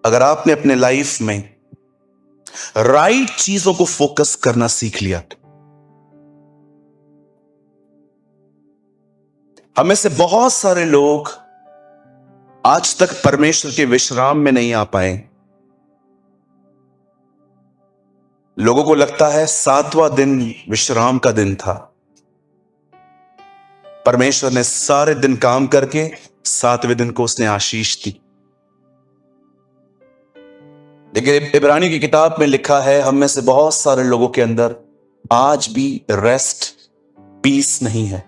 अगर आपने अपने लाइफ में राइट चीजों को फोकस करना सीख लिया, हमें से बहुत सारे लोग आज तक परमेश्वर के विश्राम में नहीं आ पाए। लोगों को लगता है 7वां दिन विश्राम का दिन था। परमेश्वर ने सारे दिन काम करके 7वें दिन को उसने आशीष दी। लेकिन इब्रानियों की किताब में लिखा है, हम में से बहुत सारे लोगों के अंदर आज भी रेस्ट, पीस नहीं है।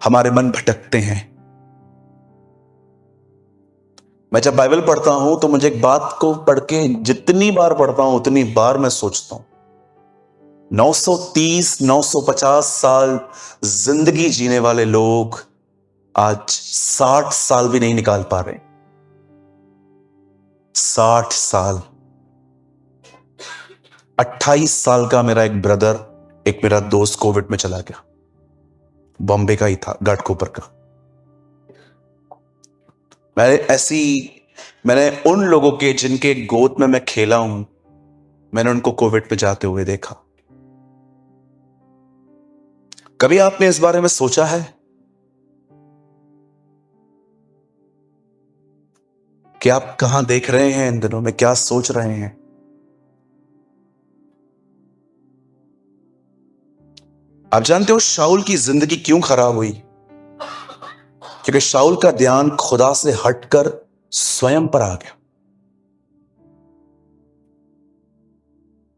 हमारे मन भटकते हैं। मैं जब बाइबल पढ़ता हूं तो मुझे एक बात को पढ़ के जितनी बार पढ़ता हूं उतनी बार मैं सोचता हूं, 930 950 साल जिंदगी जीने वाले लोग आज 60 साल भी नहीं निकाल पा रहे। 60 साल। 28 साल का मेरा एक ब्रदर, एक मेरा दोस्त कोविड में चला गया। बॉम्बे का ही था, घाटकोपर का। मैंने उन लोगों के जिनके गोद में मैं खेला हूं, मैंने उनको कोविड पे जाते हुए देखा। कभी आपने इस बारे में सोचा है कि आप कहां देख रहे हैं इन दिनों में, क्या सोच रहे हैं? आप जानते हो शाऊल की जिंदगी क्यों खराब हुई? क्योंकि शाऊल का ध्यान खुदा से हटकर स्वयं पर आ गया।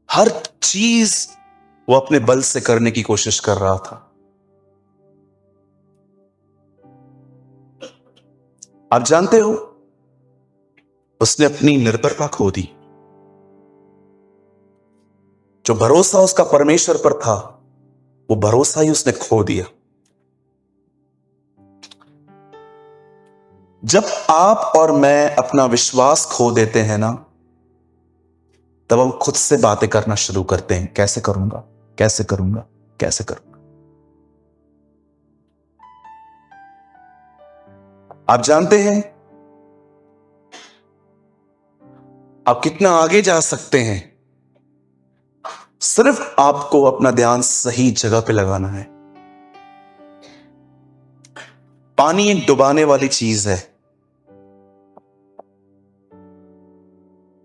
हर चीज वो अपने बल से करने की कोशिश कर रहा था। आप जानते हो, उसने अपनी निर्भरता खो दी। जो भरोसा उसका परमेश्वर पर था, वो भरोसा ही उसने खो दिया। जब आप और मैं अपना विश्वास खो देते हैं ना, तब हम खुद से बातें करना शुरू करते हैं, कैसे करूंगा, कैसे करूंगा, कैसे करूंगा। आप जानते हैं आप कितना आगे जा सकते हैं? सिर्फ आपको अपना ध्यान सही जगह पे लगाना है। पानी एक डुबाने वाली चीज है,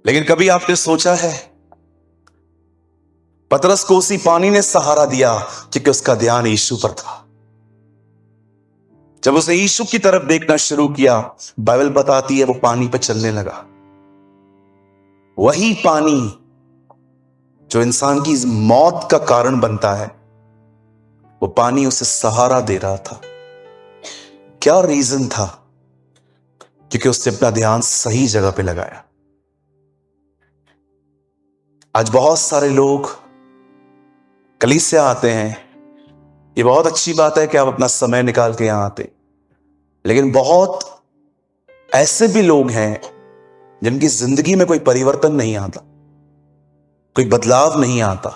लेकिन कभी आपने सोचा है, पतरस को उसी पानी ने सहारा दिया क्योंकि उसका ध्यान यीशु पर था। जब उसने यीशु की तरफ देखना शुरू किया, बाइबल बताती है वो पानी पर चलने लगा। वही पानी जो इंसान की मौत का कारण बनता है, वो पानी उसे सहारा दे रहा था। क्या रीजन था? क्योंकि उसने अपना ध्यान सही जगह पे लगाया। आज बहुत सारे लोग कलीसिया आते हैं, ये बहुत अच्छी बात है कि आप अपना समय निकाल के यहां आते, लेकिन बहुत ऐसे भी लोग हैं जिनकी जिंदगी में कोई परिवर्तन नहीं आता, कोई बदलाव नहीं आता,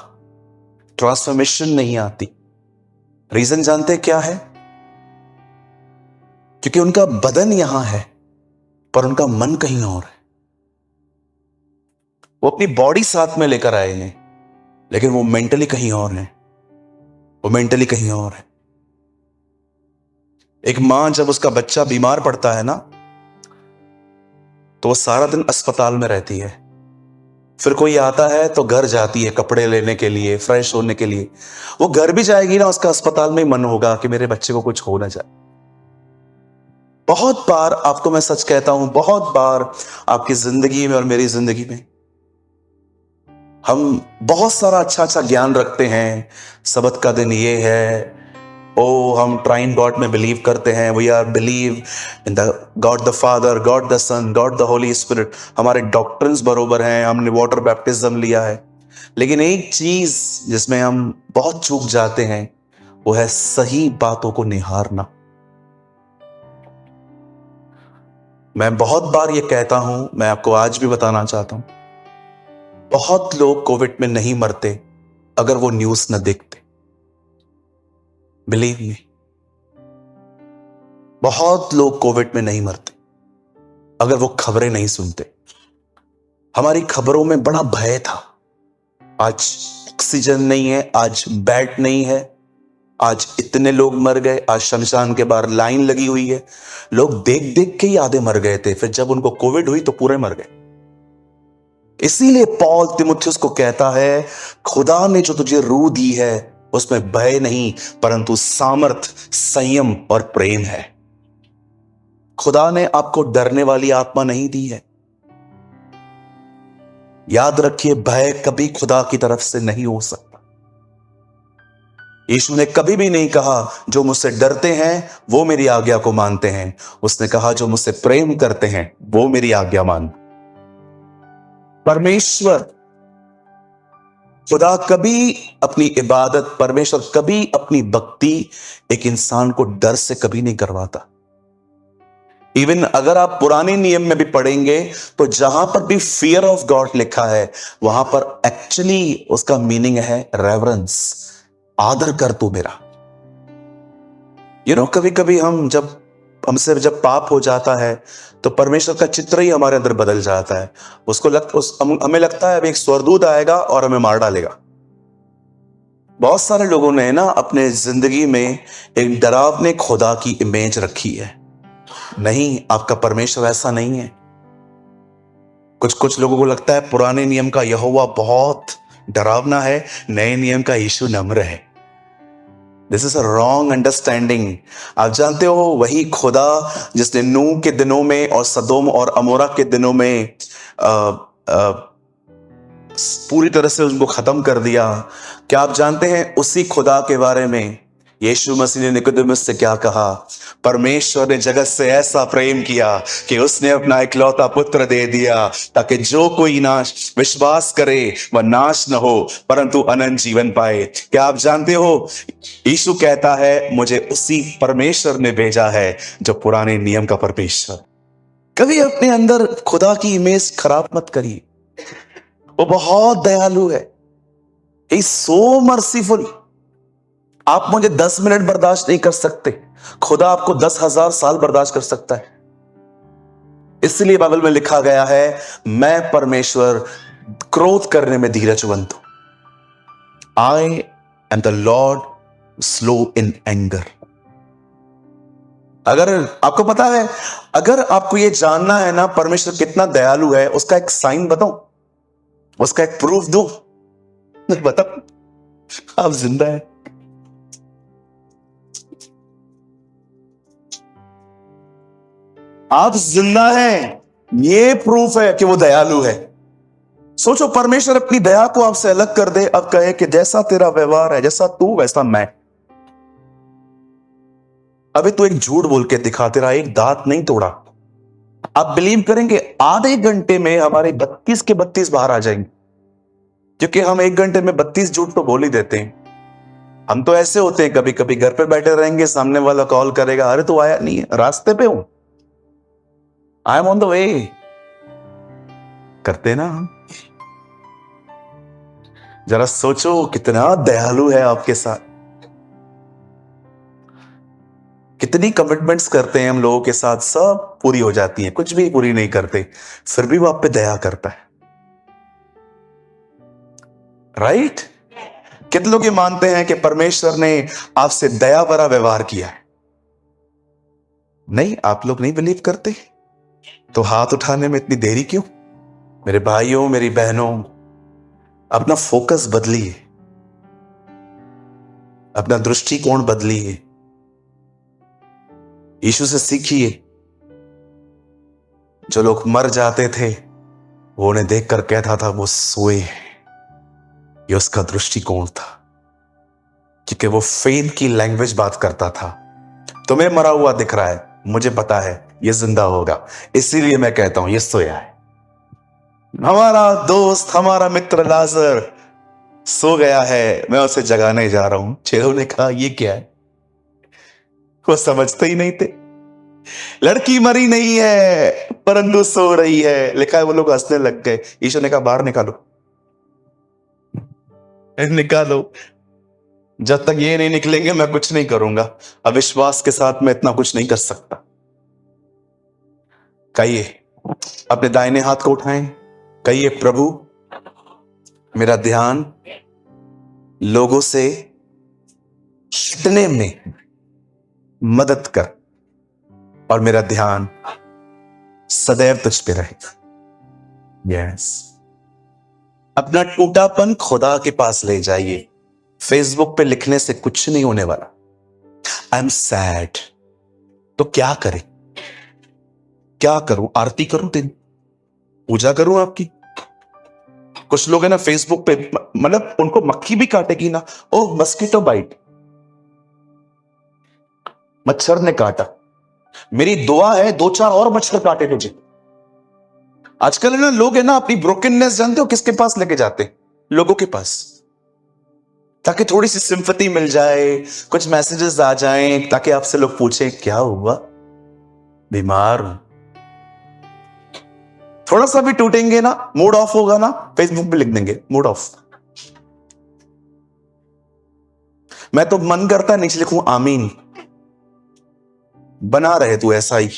ट्रांसफॉर्मेशन नहीं आती। रीजन जानते क्या है? क्योंकि उनका बदन यहां है पर उनका मन कहीं और है। वो अपनी बॉडी साथ में लेकर आए हैं, लेकिन वो मेंटली कहीं और है। वो मेंटली कहीं और है। एक मां जब उसका बच्चा बीमार पड़ता है ना, तो वो सारा दिन अस्पताल में रहती है। फिर कोई आता है तो घर जाती है कपड़े लेने के लिए, फ्रेश होने के लिए। वो घर भी जाएगी ना, उसका अस्पताल में ही मन होगा कि मेरे बच्चे को कुछ हो ना जाए। बहुत बार आपको मैं सच कहता हूं, बहुत बार आपकी जिंदगी में और मेरी जिंदगी में हम बहुत सारा अच्छा अच्छा ज्ञान रखते हैं। सबत का दिन ये है, हम ट्राइन गॉड में बिलीव करते हैं, we are believe in the God the Father, God the Son, God the Holy Spirit. हमारे डॉक्ट्रिन्स बरोबर हैं, हमने वाटर बैप्टिज्म लिया है। लेकिन एक चीज जिसमें हम बहुत चूक जाते हैं, वो है सही बातों को निहारना। मैं बहुत बार ये कहता हूं, मैं आपको आज भी बताना चाहता हूं, बहुत लोग कोविड में नहीं मरते अगर वो न्यूज न देखते। बिलीव मी, बहुत लोग कोविड में नहीं मरते अगर वो खबरें नहीं सुनते। हमारी खबरों में बड़ा भय था। आज ऑक्सीजन नहीं है, आज बेड नहीं है, आज इतने लोग मर गए, आज शमशान के बाहर लाइन लगी हुई है। लोग देख देख के ही आधे मर गए थे, फिर जब उनको कोविड हुई तो पूरे मर गए। इसीलिए पौल तिमुथियुस को कहता है, खुदा ने जो तुझे रूह दी है उसमें भय नहीं परंतु सामर्थ, संयम और प्रेम है। खुदा ने आपको डरने वाली आत्मा नहीं दी है। याद रखिए, भय कभी खुदा की तरफ से नहीं हो सकता। यीशु ने कभी भी नहीं कहा जो मुझसे डरते हैं वो मेरी आज्ञा को मानते हैं। उसने कहा जो मुझसे प्रेम करते हैं वो मेरी आज्ञा मान। परमेश्वर खुदा कभी अपनी इबादत, परमेश्वर कभी अपनी भक्ति एक इंसान को डर से कभी नहीं करवाता। इवन अगर आप पुराने नियम में भी पढ़ेंगे तो जहां पर भी फियर ऑफ गॉड लिखा है वहां पर एक्चुअली उसका मीनिंग है रेवरेंस, आदर कर तू मेरा। कभी कभी हमसे जब पाप हो जाता है तो परमेश्वर का चित्र ही हमारे अंदर बदल जाता है। हमें लगता है अब एक स्वर्गदूत आएगा और हमें मार डालेगा। बहुत सारे लोगों ने ना अपने जिंदगी में एक डरावने खुदा की इमेज रखी है। नहीं, आपका परमेश्वर ऐसा नहीं है। कुछ लोगों को लगता है पुराने नियम का यहोवा बहुत डरावना है, नए नियम का यीशु नम्र है। This is a wrong understanding. आप जानते हो वही खुदा जिसने नूह के दिनों में और सदोम और अमोरा के दिनों में पूरी तरह से उनको खत्म कर दिया, क्या आप जानते हैं उसी खुदा के बारे में यीशु मसीह ने निकोदेमुस से क्या कहा? परमेश्वर ने जगत से ऐसा प्रेम किया कि उसने अपना इकलौता पुत्र दे दिया ताकि जो कोई विश्वास करे वह नाश न हो परंतु अनंत जीवन पाए। क्या आप जानते हो यीशु कहता है मुझे उसी परमेश्वर ने भेजा है जो पुराने नियम का परमेश्वर। कभी अपने अंदर खुदा की इमेज खराब मत करिए। वो बहुत दयालु है, ही इज सो मर्सीफुल। आप मुझे 10 मिनट बर्दाश्त नहीं कर सकते, खुदा आपको 10,000 साल बर्दाश्त कर सकता है। इसलिए बाइबल में लिखा गया है मैं परमेश्वर क्रोध करने में धीरजवंत हूं। I am the Lord slow in anger. अगर आपको पता है, अगर आपको यह जानना है ना परमेश्वर कितना दयालु है, उसका एक साइन बताऊं, उसका एक प्रूफ दूं? बताओ, आप जिंदा है। आप जिंदा हैं, ये प्रूफ है कि वो दयालु है। सोचो, परमेश्वर अपनी दया को आपसे अलग कर दे, अब कहे कि जैसा तेरा व्यवहार है, जैसा तू वैसा मैं। अबे तू एक झूठ बोल के दिखा, तेरा एक दांत नहीं तोड़ा। आप बिलीव करेंगे आधे घंटे में हमारे 32 के 32 बाहर आ जाएंगे, क्योंकि हम एक घंटे में 32 झूठ तो बोल ही देते हैं। हम तो ऐसे होते हैं, कभी कभी घर पे बैठे रहेंगे, सामने वाला कॉल करेगा, अरे तू आया नहीं है, रास्ते पे हूं, I am on the way, करते ना हम। जरा सोचो कितना दयालु है आपके साथ। कितनी कमिटमेंट्स करते हैं हम लोगों के साथ, सब पूरी हो जाती हैं, कुछ भी पूरी नहीं करते, फिर भी वो आप पे दया करता है। राइट? कितने लोग ये मानते हैं कि परमेश्वर ने आपसे दया भरा व्यवहार किया है? नहीं, आप लोग नहीं बिलीव करते तो हाथ उठाने में इतनी देरी क्यों? मेरे भाइयों, मेरी बहनों, अपना फोकस बदलिए, अपना दृष्टिकोण बदलिए, यीशु से सीखिए। जो लोग मर जाते थे वो उन्हें देखकर कहता था वो सोए हैं। ये उसका दृष्टिकोण था, क्योंकि वो फेथ की लैंग्वेज बात करता था। तुम्हें मरा हुआ दिख रहा है, मुझे पता है ये जिंदा होगा, इसीलिए मैं कहता हूं ये सोया है। हमारा दोस्त, हमारा मित्र लाजर सो गया है, मैं उसे जगाने जा रहा हूं। चेलों ने कहा ये क्या है? वो समझते ही नहीं थे। लड़की मरी नहीं है परंतु सो रही है, लिखा है। वो लोग हंसने लग गए। यीशु ने कहा बाहर निकालो, निकालो, जब तक ये नहीं निकलेंगे मैं कुछ नहीं करूंगा। अविश्वास के साथ मैं इतना कुछ नहीं कर सकता। कहिए अपने दाहिने हाथ को उठाएं, कहिए प्रभु मेरा ध्यान लोगों से हटने में मदद कर और मेरा ध्यान सदैव तुझ पे रहे। यस, अपना टूटापन खुदा के पास ले जाइए। फेसबुक पे लिखने से कुछ नहीं होने वाला। आई एम सैड, तो क्या करें? क्या करूं? आरती करूं, दिन पूजा करूं आपकी? कुछ लोग है ना फेसबुक पे, मतलब उनको मक्खी भी काटेगी ना, ओ मस्कीटो बाइट, मच्छर ने काटा, मेरी दुआ है 2-4 और मच्छर काटे तुझे। आजकल है ना लोग है ना अपनी ब्रोकननेस जानते हो किसके पास लेके जाते? लोगों के पास, ताकि थोड़ी सी सिंपैथी मिल जाए, कुछ मैसेजेस आ जाएं, ताकि आपसे लोग पूछें क्या हुआ, बीमार हूं। थोड़ा सा भी टूटेंगे ना, मूड ऑफ होगा ना, फेसबुक पे लिख देंगे मूड ऑफ। मैं तो मन करता है नीचे लिखूं आमीन, बना रहे तू ऐसा ही।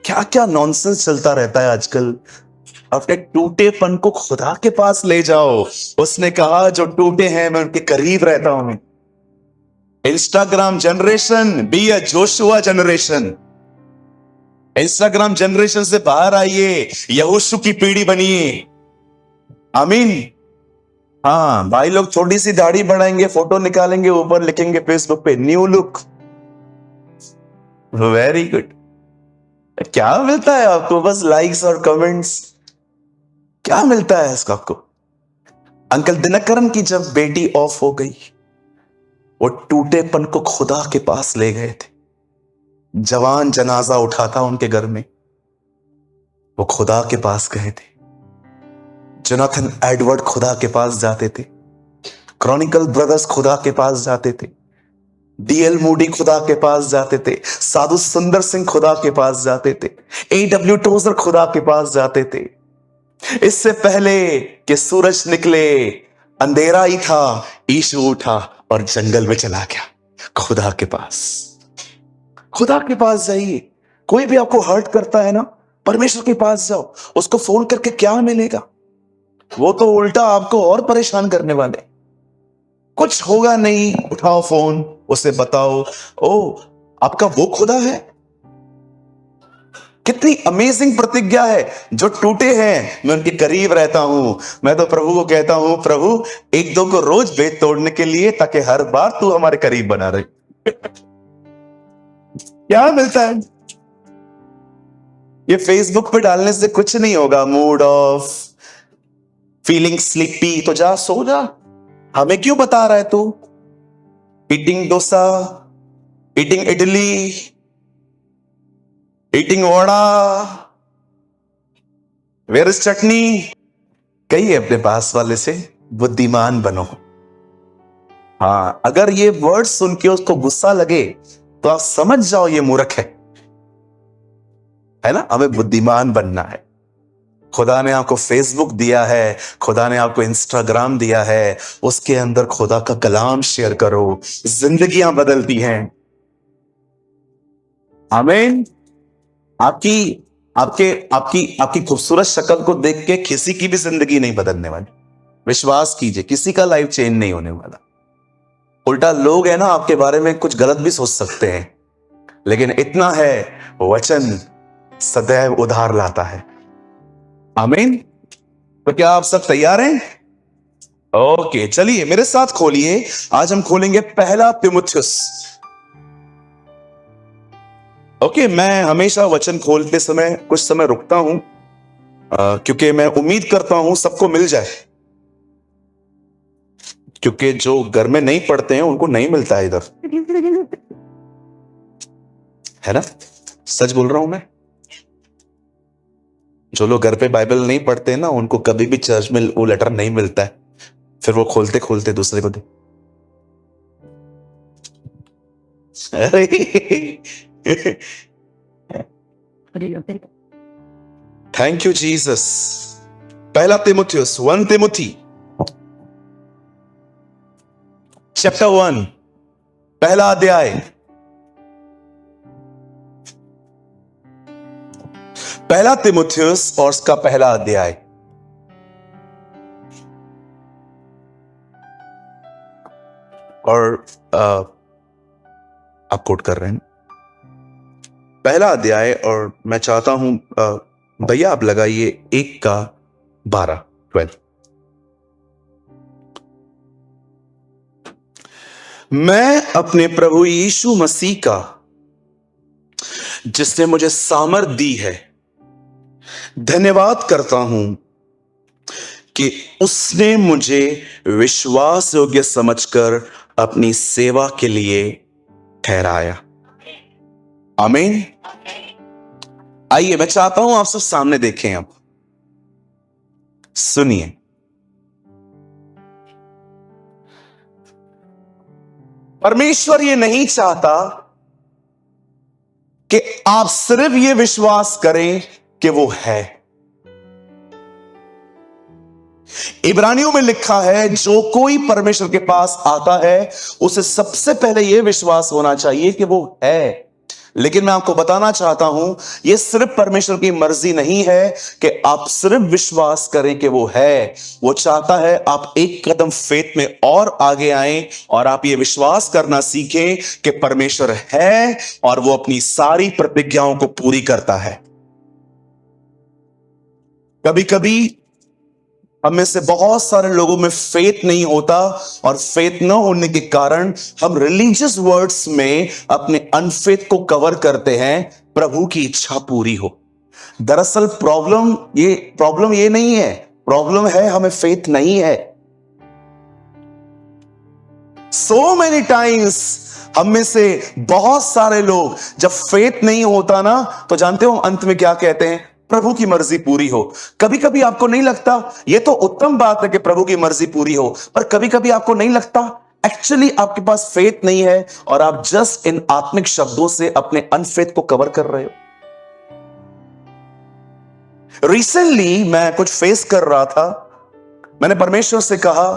क्या क्या नॉनसेंस चलता रहता है आजकल। अपने टूटेपन को खुदा के पास ले जाओ। उसने कहा जो टूटे हैं मैं उनके करीब रहता हूं। Instagram generation be a Joshua generation. Instagram generation से बाहर आइए, यहोशू की पीढ़ी बनिए। आमीन। हाँ भाई लोग छोटी सी दाढ़ी बढ़ाएंगे, फोटो निकालेंगे, ऊपर लिखेंगे फेसबुक पे न्यू लुक। Very good. क्या मिलता है आपको? बस लाइक्स और कमेंट्स। क्या मिलता है इसका आपको? अंकल दिनकरन की जब बेटी ऑफ हो गई, वो टूटेपन को खुदा के पास ले गए थे। जवान जनाजा उठा था उनके घर में, वो खुदा के पास गए थे। जोनाथन एडवर्ड खुदा के पास जाते थे, क्रॉनिकल ब्रदर्स खुदा के पास जाते थे, डीएल मूडी खुदा के पास जाते थे, साधु सुंदर सिंह खुदा के पास जाते थे, एडब्ल्यू टोजर खुदा के पास जाते थे। इससे पहले कि सूरज निकले अंधेरा ही था, यीशु उठा और जंगल में चला गया खुदा के पास। खुदा के पास जाइए। कोई भी आपको हर्ट करता है ना, परमेश्वर के पास जाओ। उसको फोन करके क्या मिलेगा? वो तो उल्टा आपको और परेशान करने वाले। कुछ होगा नहीं, उठाओ फोन, उसे बताओ, ओ आपका वो खुदा है। कितनी अमेजिंग प्रतिज्ञा है, जो टूटे हैं मैं उनके करीब रहता हूं। मैं तो प्रभु को कहता हूं, प्रभु 1-2 को रोज बेत तोड़ने के लिए, ताकि हर बार तू हमारे करीब बना रहे। क्या मिलता है? ये फेसबुक पे डालने से कुछ नहीं होगा। मूड ऑफ, फीलिंग स्लीपी, तो जा सो जा। हमें क्यों बता रहा है तू? Eating dosa, eating idli, eating vada, where is chutney. कहिए अपने पास वाले से बुद्धिमान बनो। हाँ, अगर ये वर्ड सुन के उसको गुस्सा लगे तो आप समझ जाओ ये मूर्ख है ना। हमें बुद्धिमान बनना है। खुदा ने आपको फेसबुक दिया है, खुदा ने आपको इंस्टाग्राम दिया है, उसके अंदर खुदा का कलाम शेयर करो। जिंदगियां बदलती हैं। आमीन। आपकी आपके आपकी आपकी खूबसूरत शक्ल को देख के किसी की भी जिंदगी नहीं बदलने वाली। विश्वास कीजिए, किसी का लाइफ चेंज नहीं होने वाला। उल्टा लोग है ना आपके बारे में कुछ गलत भी सोच सकते हैं, लेकिन इतना है, वचन सदैव उधार लाता है। आमीन। तो क्या आप सब तैयार हैं? ओके, चलिए मेरे साथ खोलिए। आज हम खोलेंगे पहला तीमुथियुस। ओके, मैं हमेशा वचन खोलते समय कुछ समय रुकता हूं, क्योंकि मैं उम्मीद करता हूं सबको मिल जाए, क्योंकि जो घर में नहीं पढ़ते हैं उनको नहीं मिलता है इधर, है ना। सच बोल रहा हूं मैं। जो लोग घर पे बाइबल नहीं पढ़ते हैं ना, उनको कभी भी चर्च में वो लेटर नहीं मिलता है, फिर वो खोलते खोलते दूसरे को दे। Thank you Jesus. पहला तीमुथियुस, 1 तिमुथी चैप्टर 1, पहला अध्याय। पहला तिमुथियुस और उसका पहला अध्याय। और आप कोट कर रहे हैं पहला अध्याय, और मैं चाहता हूं भैया आप लगाइए 1:12। मैं अपने प्रभु यीशु मसीह का, जिसने मुझे सामर्थ दी है, धन्यवाद करता हूं कि उसने मुझे विश्वास योग्य समझकर अपनी सेवा के लिए ठहराया। आमीन। आइए मैं चाहता हूं आप सब सामने देखें, अब सुनिए। परमेश्वर ये नहीं चाहता कि आप सिर्फ ये विश्वास करें कि वो है। इब्रानियों में लिखा है, जो कोई परमेश्वर के पास आता है उसे सबसे पहले यह विश्वास होना चाहिए कि वो है। लेकिन मैं आपको बताना चाहता हूं, यह सिर्फ परमेश्वर की मर्जी नहीं है कि आप सिर्फ विश्वास करें कि वो है। वो चाहता है आप एक कदम फेथ में और आगे आएं और आप ये विश्वास करना सीखें कि परमेश्वर है और वो अपनी सारी प्रतिज्ञाओं को पूरी करता है। कभी कभी हम में से बहुत सारे लोगों में फेथ नहीं होता, और फेथ न होने के कारण हम रिलीजियस वर्ड्स में अपने अनफेथ को कवर करते हैं, प्रभु की इच्छा पूरी हो। दरअसल प्रॉब्लम ये नहीं है, प्रॉब्लम है हमें फेथ नहीं है। सो मेनी टाइम्स हम में से बहुत सारे लोग जब फेथ नहीं होता ना, तो जानते हो अंत में क्या कहते हैं? प्रभु की मर्जी पूरी हो। कभी कभी आपको नहीं लगता, यह तो उत्तम बात है कि प्रभु की मर्जी पूरी हो, पर कभी कभी आपको नहीं लगता एक्चुअली आपके पास फेथ नहीं है और आप जस्ट इन आत्मिक शब्दों से अपने अनफेथ को कवर कर रहे हो। रिसेंटली मैं कुछ फेस कर रहा था, मैंने परमेश्वर से कहा,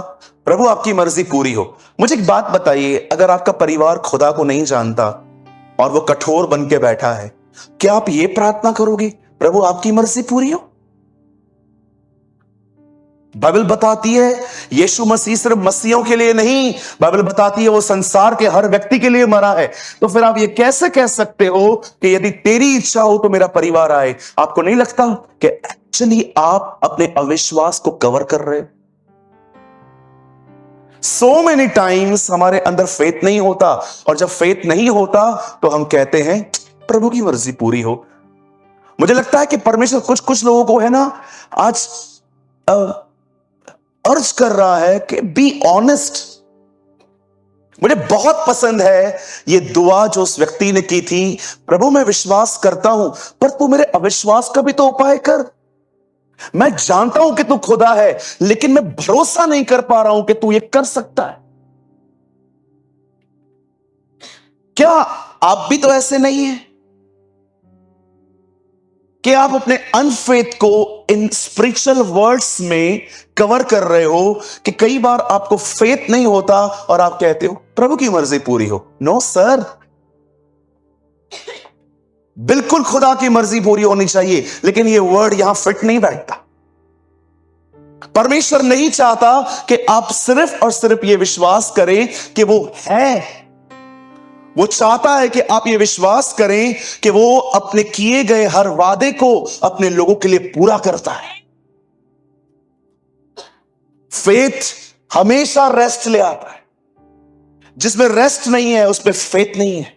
प्रभु आपकी मर्जी पूरी हो। मुझे एक बात बताइए, अगर आपका परिवार खुदा को नहीं जानता और वो कठोर बन के बैठा है, क्या आप ये प्रार्थना करोगे, प्रभु आपकी मर्जी पूरी हो? बाइबल बताती है यीशु मसीह सिर्फ मसीहों के लिए नहीं, बाइबल बताती है वो संसार के हर व्यक्ति के लिए मरा है। तो फिर आप ये कैसे कह सकते हो कि यदि तेरी इच्छा हो तो मेरा परिवार आए? आपको नहीं लगता कि एक्चुअली आप अपने अविश्वास को कवर कर रहे हो? सो मेनी टाइम्स हमारे अंदर फेथ नहीं होता, और जब फेथ नहीं होता तो हम कहते हैं प्रभु की मर्जी पूरी हो। मुझे लगता है कि परमेश्वर कुछ लोगों को है ना आज अर्ज कर रहा है कि बी ऑनेस्ट। मुझे बहुत पसंद है ये दुआ जो उस व्यक्ति ने की थी, प्रभु मैं विश्वास करता हूं पर तू मेरे अविश्वास का भी तो उपाय कर। मैं जानता हूं कि तू खुदा है, लेकिन मैं भरोसा नहीं कर पा रहा हूं कि तू ये कर सकता है। क्या आप भी तो ऐसे नहीं है कि आप अपने अनफेथ को इन स्पिरिचुअल वर्ड्स में कवर कर रहे हो कि कई बार आपको फेथ नहीं होता और आप कहते हो प्रभु की मर्जी पूरी हो? नो सर, बिल्कुल खुदा की मर्जी पूरी होनी चाहिए, लेकिन ये वर्ड यहां फिट नहीं बैठता। परमेश्वर नहीं चाहता कि आप सिर्फ और सिर्फ ये विश्वास करें कि वो है। वो चाहता है कि आप ये विश्वास करें कि वो अपने किए गए हर वादे को अपने लोगों के लिए पूरा करता है। फेथ हमेशा रेस्ट ले आता है, जिसमें रेस्ट नहीं है उसमें फेथ नहीं है।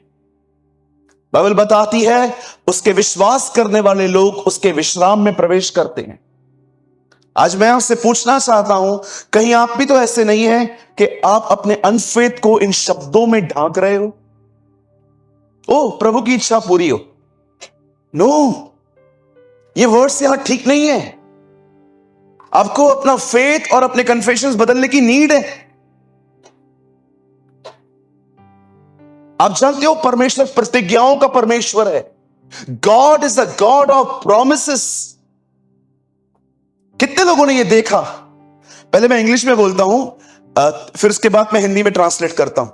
बाइबल बताती है उसके विश्वास करने वाले लोग उसके विश्राम में प्रवेश करते हैं। आज मैं आपसे पूछना चाहता हूं, कहीं आप भी तो ऐसे नहीं है कि आप अपने अनफेथ को इन शब्दों में ढांक रहे हो, ओ प्रभु की इच्छा पूरी हो? नो, ये वर्ड्स यहां ठीक नहीं है। आपको अपना फेथ और अपने कन्फेशंस बदलने की नीड है। आप जानते हो परमेश्वर प्रतिज्ञाओं का परमेश्वर है। God is a God of promises. कितने लोगों ने ये देखा? पहले मैं इंग्लिश में बोलता हूं, फिर उसके बाद मैं हिंदी में ट्रांसलेट करता हूं।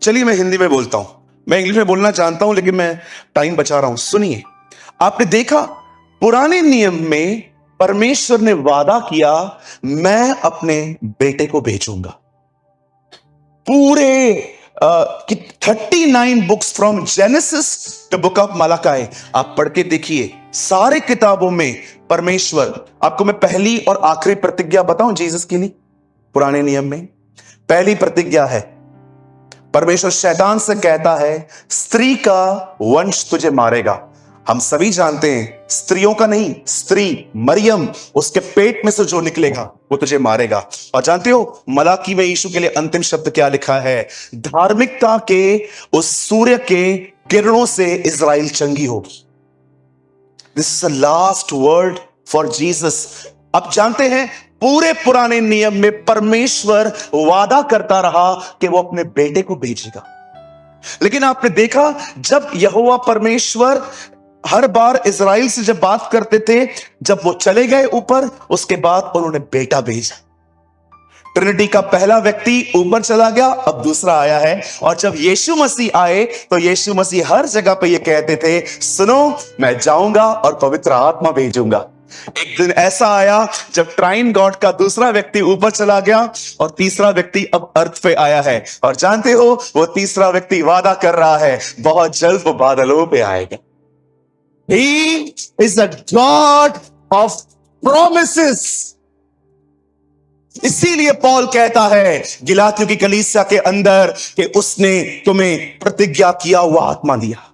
चलिए मैं हिंदी में बोलता हूं, मैं इंग्लिश में बोलना जानता हूं लेकिन मैं टाइम बचा रहा हूं। सुनिए, आपने देखा पुराने नियम में परमेश्वर ने वादा किया, मैं अपने बेटे को भेजूंगा। पूरे 39 books from Genesis to book of Malachi आप पढ़ के देखिए, सारे किताबों में परमेश्वर, आपको मैं पहली और आखिरी प्रतिज्ञा बताऊं जीसस के लिए। पुराने नियम में पहली प्रतिज्ञा है, परमेश्वर शैतान से कहता है स्त्री का वंश तुझे मारेगा। हम सभी जानते हैं स्त्रियों का नहीं, स्त्री मरियम, उसके पेट में से जो निकलेगा वो तुझे मारेगा। और जानते हो मलाकी में यीशु के लिए अंतिम शब्द क्या लिखा है? धार्मिकता के उस सूर्य के किरणों से इजराइल चंगी होगी। This is the last word for Jesus. अब जानते हैं पूरे पुराने नियम में परमेश्वर वादा करता रहा कि वो अपने बेटे को भेजेगा, लेकिन आपने देखा जब यहोवा परमेश्वर हर बार इजराइल से जब बात करते थे, जब वो चले गए ऊपर, उसके बाद उन्होंने बेटा भेजा। ट्रिनिटी का पहला व्यक्ति ऊपर चला गया, अब दूसरा आया है। और जब यीशु मसीह आए तो यीशु मसीह हर जगह पे ये कहते थे, सुनो मैं जाऊंगा और पवित्र आत्मा भेजूंगा। एक दिन ऐसा आया जब ट्राइन गॉड का दूसरा व्यक्ति ऊपर चला गया और तीसरा व्यक्ति अब अर्थ पे आया है। और जानते हो वो तीसरा व्यक्ति वादा कर रहा है बहुत जल्द वो बादलों पे आएगा। He is a God of promises। इसीलिए पौल कहता है गिलातियों की कलीसिया के अंदर कि उसने तुम्हें प्रतिज्ञा किया हुआ आत्मा दिया।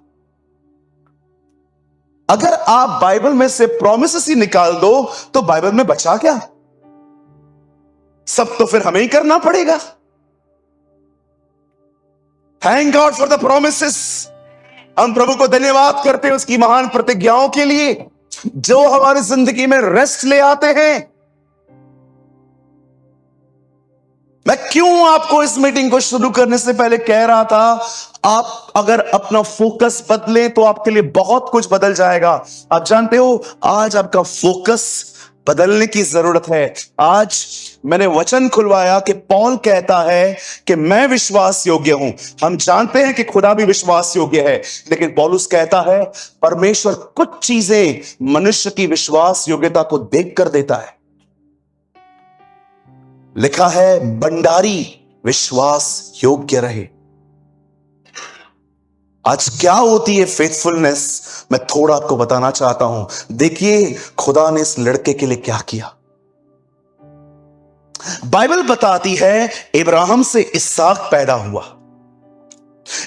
अगर आप बाइबल में से प्रॉमिसेस ही निकाल दो तो बाइबल में बचा क्या? सब तो फिर हमें ही करना पड़ेगा। Thank God for the promises. हम प्रभु को धन्यवाद करते हैं उसकी महान प्रतिज्ञाओं के लिए जो हमारी जिंदगी में रेस्ट ले आते हैं। मैं क्यों आपको इस मीटिंग को शुरू करने से पहले कह रहा था, आप अगर अपना फोकस बदलें तो आपके लिए बहुत कुछ बदल जाएगा। आप जानते हो आज आपका फोकस बदलने की जरूरत है। आज मैंने वचन खुलवाया कि पौल कहता है कि मैं विश्वास योग्य हूं। हम जानते हैं कि खुदा भी विश्वास योग्य है, लेकिन पौलुस कहता है परमेश्वर कुछ चीजें मनुष्य की विश्वास योग्यता को देखकर देता है। लिखा है भंडारी विश्वास योग्य रहे। आज क्या होती है फेथफुलनेस, मैं थोड़ा आपको बताना चाहता हूं। देखिए खुदा ने इस लड़के के लिए क्या किया। बाइबल बताती है इब्राहिम से इसहाक पैदा हुआ,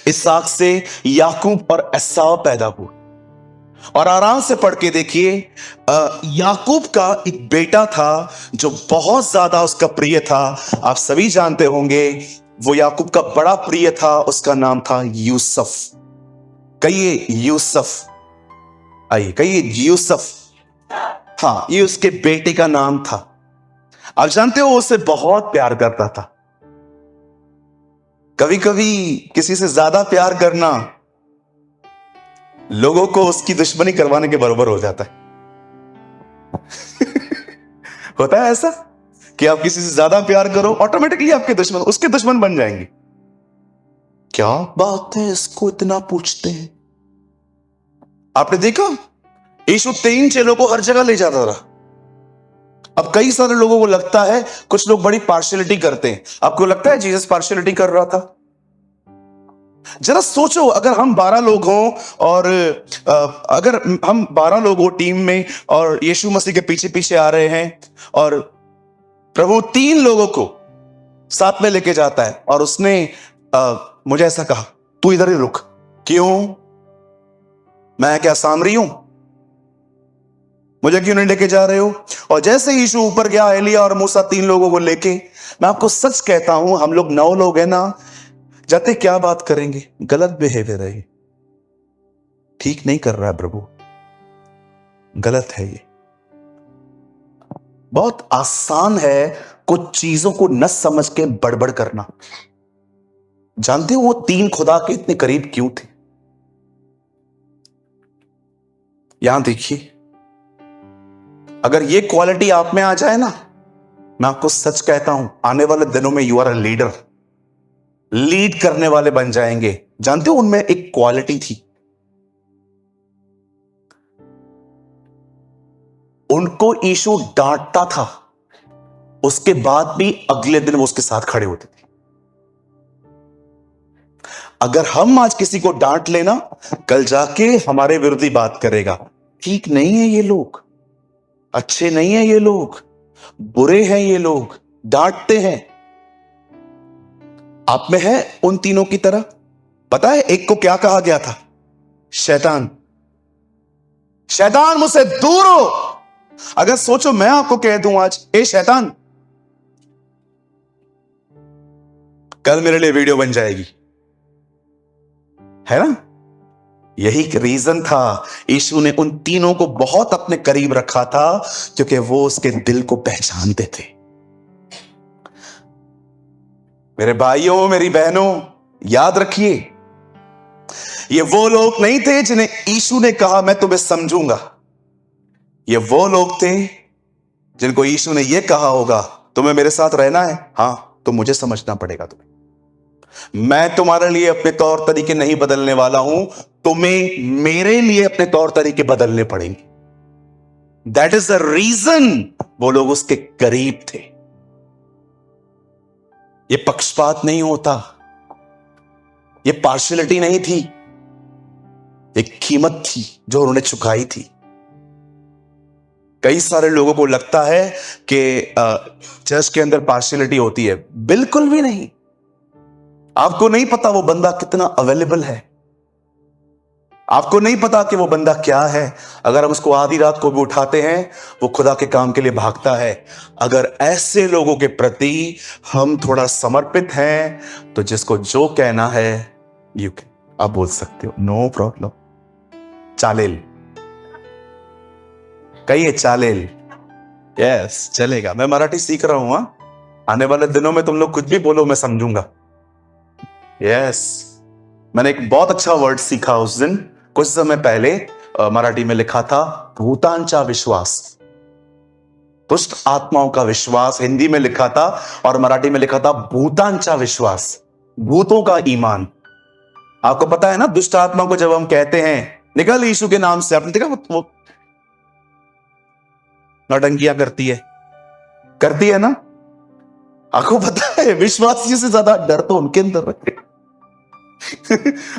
इसहाक से याकूब और एसाव पैदा हुआ। और आराम से पढ़ के देखिए, याकूब का एक बेटा था जो बहुत ज्यादा उसका प्रिय था। आप सभी जानते होंगे वो याकूब का बड़ा प्रिय था, उसका नाम था यूसुफ। कहिए यूसुफ, आइए कहिए यूसुफ। हाँ, ये उसके बेटे का नाम था। आप जानते हो उसे बहुत प्यार करता था। कभी कभी किसी से ज्यादा प्यार करना लोगों को उसकी दुश्मनी करवाने के बराबर हो जाता है। होता है ऐसा कि आप किसी से ज्यादा प्यार करो, ऑटोमेटिकली आपके दुश्मन उसके दुश्मन बन जाएंगे। क्या बात है, इसको इतना पूछते हैं। आपने देखा यीशु 3 चेलों को हर जगह ले जाता रहा। अब कई सारे लोगों को लगता है, कुछ लोग बड़ी पार्शियलिटी करते हैं। आपको लगता है जीसस पार्शियलिटी कर रहा था? जरा सोचो, अगर हम 12 लोग हों और अगर हम 12 लोग हो टीम में और यीशु मसीह के पीछे पीछे आ रहे हैं और प्रभु 3 लोगों को साथ में लेके जाता है और उसने मुझे ऐसा कहा, तू इधर ही रुक। क्यों? मैं क्या सामरी हूं? मुझे क्यों नहीं लेके जा रहे हो? और जैसे यीशु ऊपर गया, एलिया और मूसा 3 लोगों को लेके, मैं आपको सच कहता हूं, हम लोग 9 लोग हैं ना, जाते क्या बात करेंगे? गलत बिहेवियर है ये, ठीक नहीं कर रहा है प्रभु, गलत है ये। बहुत आसान है कुछ चीजों को न समझ के बड़बड़ करना। जानते हो वो 3 खुदा के इतने करीब क्यों थे? यहां देखिए, अगर ये क्वालिटी आप में आ जाए ना, मैं आपको सच कहता हूं, आने वाले दिनों में you are a leader. Lead करने वाले बन जाएंगे। जानते हो उनमें एक क्वालिटी थी, उनको यीशु डांटता था, उसके बाद भी अगले दिन वो उसके साथ खड़े होते थे। अगर हम आज किसी को डांट लेना, कल जाके हमारे विरोधी बात करेगा, ठीक नहीं है ये लोग, अच्छे नहीं है ये लोग, बुरे हैं ये लोग, डांटते हैं। आप में है उन तीनों की तरह? पता है एक को क्या कहा गया था? शैतान, शैतान मुझसे दूर हो। अगर सोचो मैं आपको कह दूं आज, ए शैतान, कल मेरे लिए वीडियो बन जाएगी, है ना? यही रीजन था, यीशु ने उन तीनों को बहुत अपने करीब रखा था, क्योंकि वो उसके दिल को पहचानते थे। मेरे भाइयों, मेरी बहनों, याद रखिए, ये वो लोग नहीं थे जिन्हें यीशु ने कहा मैं तुम्हें समझूंगा। ये वो लोग थे जिनको यीशु ने यह कहा होगा, तुम्हें मेरे साथ रहना है, हां तो मुझे समझना पड़ेगा तुम्हें। मैं तुम्हारे लिए अपने तौर तरीके नहीं बदलने वाला हूं, तुम्हें मेरे लिए अपने तौर तरीके बदलने पड़ेंगे। दैट इज द रीजन वो लोग उसके करीब थे। ये पक्षपात नहीं होता, ये पार्शियलिटी नहीं थी, एक कीमत थी जो उन्होंने चुकाई थी। कई सारे लोगों को लगता है कि चर्च के अंदर पार्शियलिटी होती है, बिल्कुल भी नहीं। आपको नहीं पता वो बंदा कितना अवेलेबल है, आपको नहीं पता कि वो बंदा क्या है। अगर हम उसको आधी रात को भी उठाते हैं, वो खुदा के काम के लिए भागता है। अगर ऐसे लोगों के प्रति हम थोड़ा समर्पित हैं, तो जिसको जो कहना है यू कैन, आप बोल सकते हो, नो प्रॉब्लम। चालेल कहिए, चालेल, यस चलेगा। मैं मराठी सीख रहा हूं, आने वाले दिनों में तुम लोग कुछ भी बोलो मैं समझूंगा। यस, मैंने एक बहुत अच्छा वर्ड सीखा उस दिन, कुछ समय पहले। मराठी में लिखा था भूतांचा विश्वास, दुष्ट आत्माओं का विश्वास हिंदी में लिखा था, और मराठी में लिखा था भूतांचा विश्वास, भूतों का ईमान। आपको पता है ना, दुष्ट आत्मा को जब हम कहते हैं निकल यीशु के नाम से, आपने देखा वो नौटंकियां करती है ना। आपको पता है विश्वासी से ज्यादा डर तो उनके अंदर है।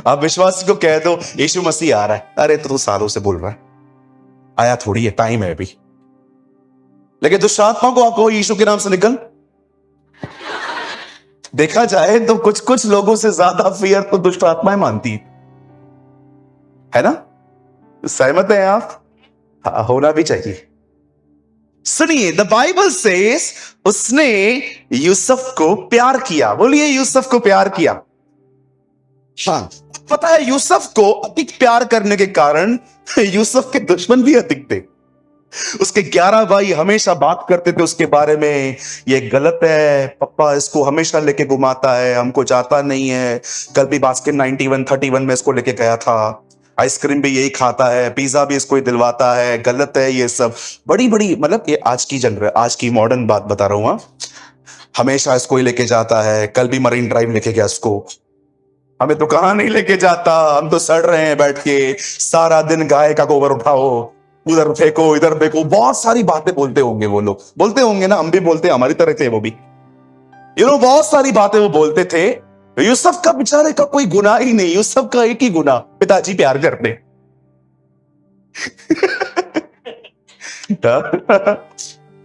आप विश्वासी को कह दो यीशु मसीह आ रहा है, अरे तो सालों से बोल रहा है, आया थोड़ी है, टाइम है अभी। लेकिन दुष्ट आत्मा को आपको यीशु के नाम से निकल, देखा जाए तो कुछ कुछ लोगों से ज्यादा फियर तो दुष्ट आत्माएं मानती है ना। सहमत हैं आप? होना भी चाहिए। सुनिए, द बाइबल सेज उसने यूसुफ को प्यार किया। बोलिए, यूसुफ को प्यार किया। हाँ, पता है यूसुफ को अधिक प्यार करने के कारण यूसुफ के दुश्मन भी अधिक थे। उसके 11 भाई हमेशा बात करते थे उसके बारे में, ये गलत है, पप्पा इसको हमेशा लेके घुमाता है, हमको जाता नहीं है। कल भी बास्केट 91-31 में इसको लेके गया था, आइसक्रीम भी यही खाता है, पिज्जा भी इसको ही दिलवाता है, गलत है ये सब। बड़ी बड़ी, मतलब ये आज की मॉडर्न बात बता रहा हूं। हमेशा इसको ही लेके जाता है, कल भी मरीन ड्राइव लेके गया इसको। हमें तो कहां नहीं लेके जाता, हम तो सड़ रहे हैं बैठ के, सारा दिन गाय का गोबर उठाओ, उधर फेंको इधर फेंको, बहुत सारी बातें बोलते होंगे वो लोग, बोलते होंगे ना, हम भी बोलते, हमारी तरह थे वो भी, बहुत सारी बातें वो बोलते थे। यूसुफ का बेचारे का कोई गुनाह ही नहीं, यूसुफ का एक ही गुनाह, पिताजी प्यार करते।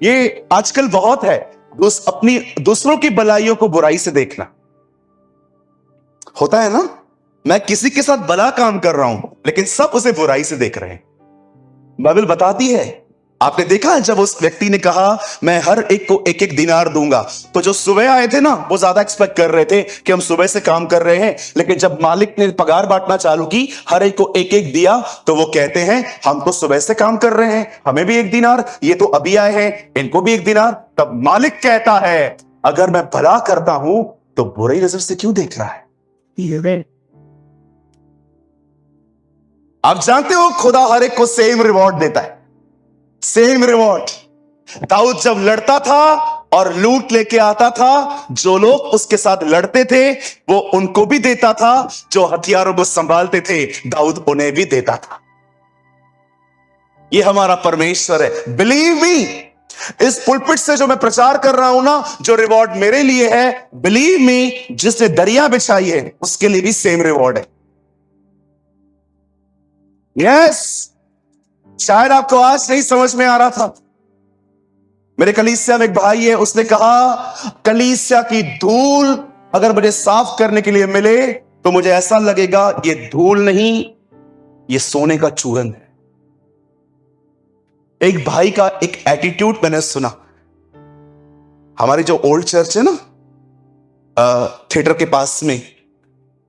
ये आजकल बहुत है, अपनी दूसरों की भलाइयों को बुराई से देखना होता है ना। मैं किसी के साथ भला काम कर रहा हूं, लेकिन सब उसे बुराई से देख रहे हैं। बाइबल बताती है, आपने देखा है जब उस व्यक्ति ने कहा मैं हर एक को एक एक दिनार दूंगा, तो जो सुबह आए थे ना वो ज्यादा एक्सपेक्ट कर रहे थे कि हम सुबह से काम कर रहे हैं, लेकिन जब मालिक ने पगार बांटना चालू की, हर एक को एक एक दिया, तो वो कहते हैं हम तो सुबह से काम कर रहे हैं, हमें भी एक दिनार, ये तो अभी आए हैं इनको भी एक दिनार। तब मालिक कहता है अगर मैं भला करता हूं तो बुरी नजर से क्यों देख रहा है? आप जानते हो खुदा हर एक को सेम रिवॉर्ड देता है, सेम रिवॉर्ड। दाऊद जब लड़ता था और लूट लेके आता था। जो लोग उसके साथ लड़ते थे वो उनको भी देता था, जो हथियारों को संभालते थे दाऊद उन्हें भी देता था। ये हमारा परमेश्वर है। बिलीव मी, इस पुलपिट से जो मैं प्रचार कर रहा हूं ना, जो रिवॉर्ड मेरे लिए है, बिलीव मी, जिसने दरिया बिछाई है उसके लिए भी सेम रिवॉर्ड है। यस, शायद आपको आज नहीं समझ में आ रहा था। मेरे कलीसिया में एक भाई है, उसने कहा कलीसिया की धूल अगर मुझे साफ करने के लिए मिले तो मुझे ऐसा लगेगा ये धूल नहीं, ये सोने का चूरन है। एक भाई का एक एटीट्यूड मैंने सुना। हमारी जो ओल्ड चर्च है ना, थिएटर के पास में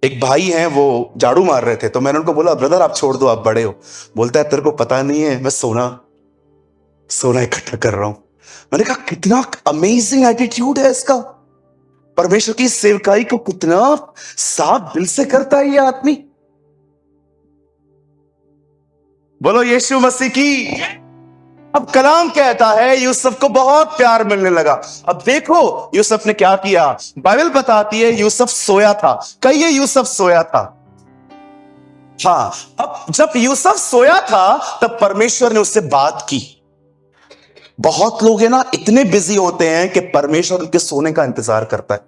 एक भाई हैं, वो झाड़ू मार रहे थे, तो मैंने उनको बोला ब्रदर आप छोड़ दो, आप बड़े हो। बोलता है तेरे को पता नहीं है मैं सोना इकट्ठा कर रहा हूं। मैंने कहा कितना अमेजिंग एटीट्यूड है इसका, परमेश्वर की सेवकाई को कितना साफ दिल से करता है ये आदमी। बोलो यीशु मसीह की। अब कलाम कहता है यूसुफ को बहुत प्यार मिलने लगा। अब देखो यूसुफ ने क्या किया, बाइबल बताती है यूसुफ सोया था। कहिए यूसुफ सोया था। हाँ, अब जब यूसुफ सोया था तब परमेश्वर ने उससे बात की। बहुत लोग है ना इतने बिजी होते हैं कि परमेश्वर उनके सोने का इंतजार करता है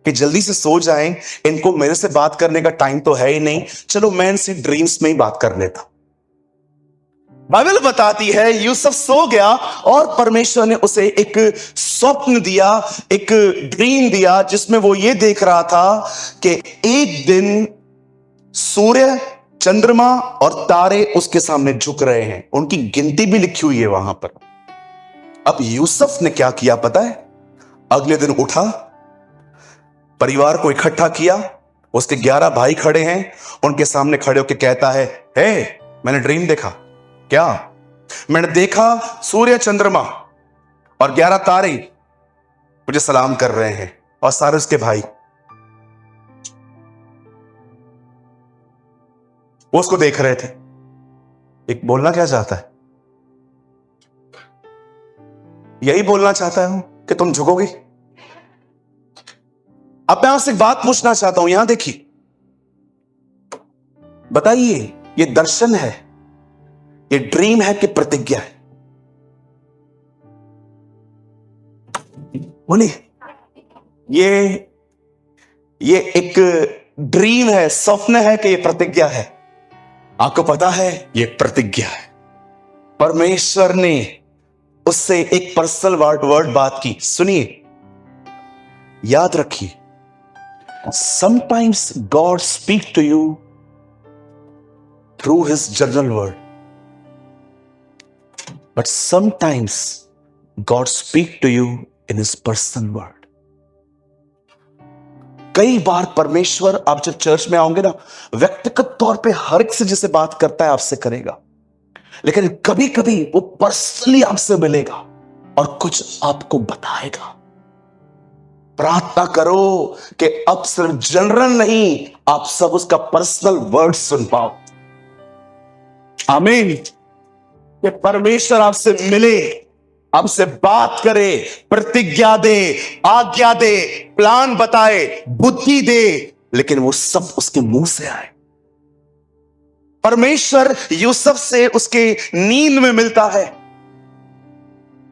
कि जल्दी से सो जाएं, इनको मेरे से बात करने का टाइम तो है ही नहीं, चलो मैं इनसे ड्रीम्स में ही बात कर लेता। बाइबल बताती है यूसुफ सो गया और परमेश्वर ने उसे एक स्वप्न दिया, एक ड्रीम दिया, जिसमें वो ये देख रहा था कि एक दिन सूर्य, चंद्रमा और तारे उसके सामने झुक रहे हैं। उनकी गिनती भी लिखी हुई है वहां पर। अब यूसुफ ने क्या किया पता है? अगले दिन उठा, परिवार को इकट्ठा किया, उसके 11 भाई खड़े हैं, उनके सामने खड़े होकर कहता है, हे मैंने ड्रीम देखा। क्या? मैंने देखा सूर्य, चंद्रमा और 11 तारे मुझे सलाम कर रहे हैं, और सारे उसके भाई। वो उसको देख रहे थे। एक बोलना क्या चाहता है? यही बोलना चाहता हूं कि तुम झुकोगे। अब मैं आपसे एक बात पूछना चाहता हूं, यहां देखिए, बताइए ये दर्शन है, ये ड्रीम है कि प्रतिज्ञा है? बोलिए। ये एक ड्रीम है, स्वप्न है कि ये प्रतिज्ञा है? आपको पता है ये प्रतिज्ञा है। परमेश्वर ने उससे एक पर्सनल वर्ड बात की। सुनिए, याद रखिए, sometimes God speak to you through his general word, but sometimes God speak to you in his personal word. कई बार परमेश्वर, आप जब चर्च में आओगे ना, व्यक्तिगत तौर पे हर एक से जिसे बात करता है आपसे करेगा, लेकिन कभी कभी वो पर्सनली आपसे मिलेगा और कुछ आपको बताएगा। प्रार्थना करो कि अब सिर्फ जनरल नहीं, आप सब उसका पर्सनल वर्ड सुन पाओ। आमीन। कि परमेश्वर आपसे मिले, आपसे बात करे, प्रतिज्ञा दे, आज्ञा दे, प्लान बताए, बुद्धि दे, लेकिन वो सब उसके मुंह से आए। परमेश्वर यूसुफ से उसके नींद में मिलता है,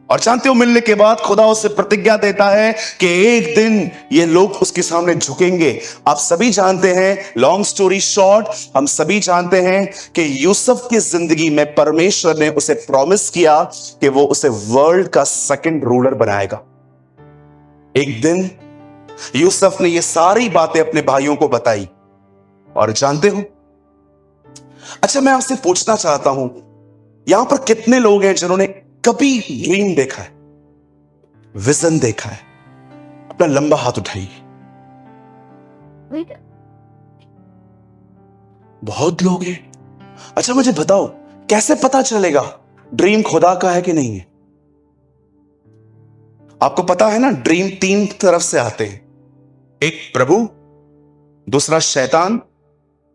और जानते हो मिलने के बाद खुदा उसे प्रतिज्ञा देता है कि एक दिन ये लोग उसके सामने झुकेंगे। आप सभी जानते हैं, लॉन्ग स्टोरी शॉर्ट, हम सभी जानते हैं कि यूसुफ की जिंदगी में परमेश्वर ने उसे प्रॉमिस किया कि वो उसे वर्ल्ड का सेकंड रूलर बनाएगा। एक दिन यूसुफ ने ये सारी बातें अपने भाइयों को बताई, और जानते हो, अच्छा मैं आपसे पूछना चाहता हूं, यहां पर कितने लोग हैं जिन्होंने कभी ड्रीम देखा है, विजन देखा है? अपना लंबा हाथ उठाइए। बहुत लोग हैं। अच्छा मुझे बताओ, कैसे पता चलेगा ड्रीम खुदा का है कि नहीं है? आपको पता है ना, ड्रीम 3 तरफ से आते हैं। एक प्रभु, दूसरा शैतान,